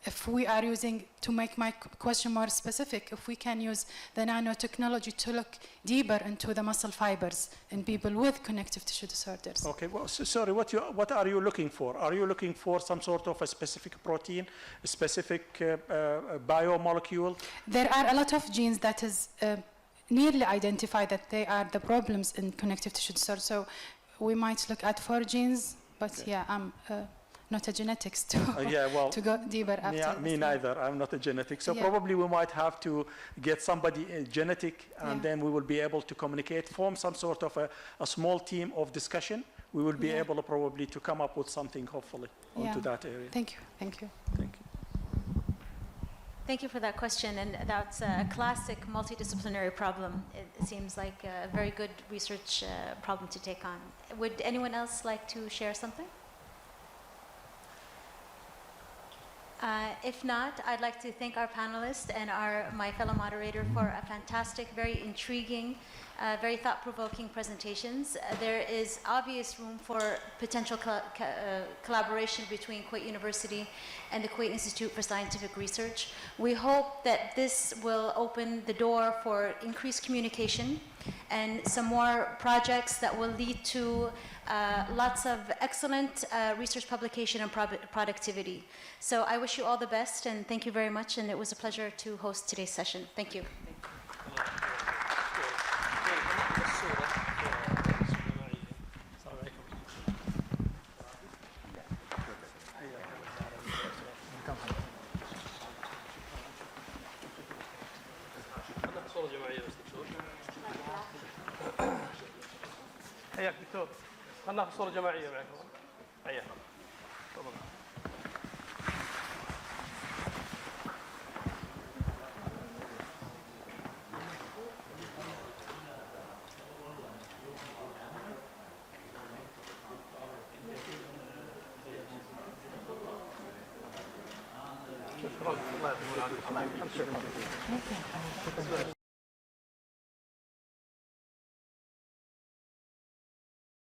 if we are using, to make my question more specific, if we can use the nanotechnology to look deeper into the muscle fibers in people with connective tissue disorders. Okay, well, sorry, what are you looking for? Are you looking for some sort of a specific protein, a specific biomolecule? There are a lot of genes that is nearly identified that they are the problems in connective tissue disorder. So we might look at 4 genes, but okay. Yeah, I'm not a genetics to, to go deeper after. Yeah, me neither. I'm not a genetic. So probably we might have to get somebody genetic, and then we will be able to communicate, form some sort of a small team of discussion. We will be able to probably to come up with something, hopefully, onto that area. Thank you. Thank you. Thank you. Thank you for that question, and that's a classic multidisciplinary problem. It seems like a very good research problem to take on. Would anyone else like to share something? If not, I'd like to thank our panelists and my fellow moderator for a fantastic, very intriguing, very thought-provoking presentations. There is obvious room for potential collaboration between Kuwait University and the Kuwait Institute for Scientific Research. We hope that this will open the door for increased communication and some more projects that will lead to lots of excellent research publication and productivity. So I wish you all the best, and thank you very much, and it was a pleasure to host today's session. Thank you. حياك دكتور. خلنا ناخذ صورة جماعية معكم. حياك. تفضل. شكرا. الله يعطيكم العافية.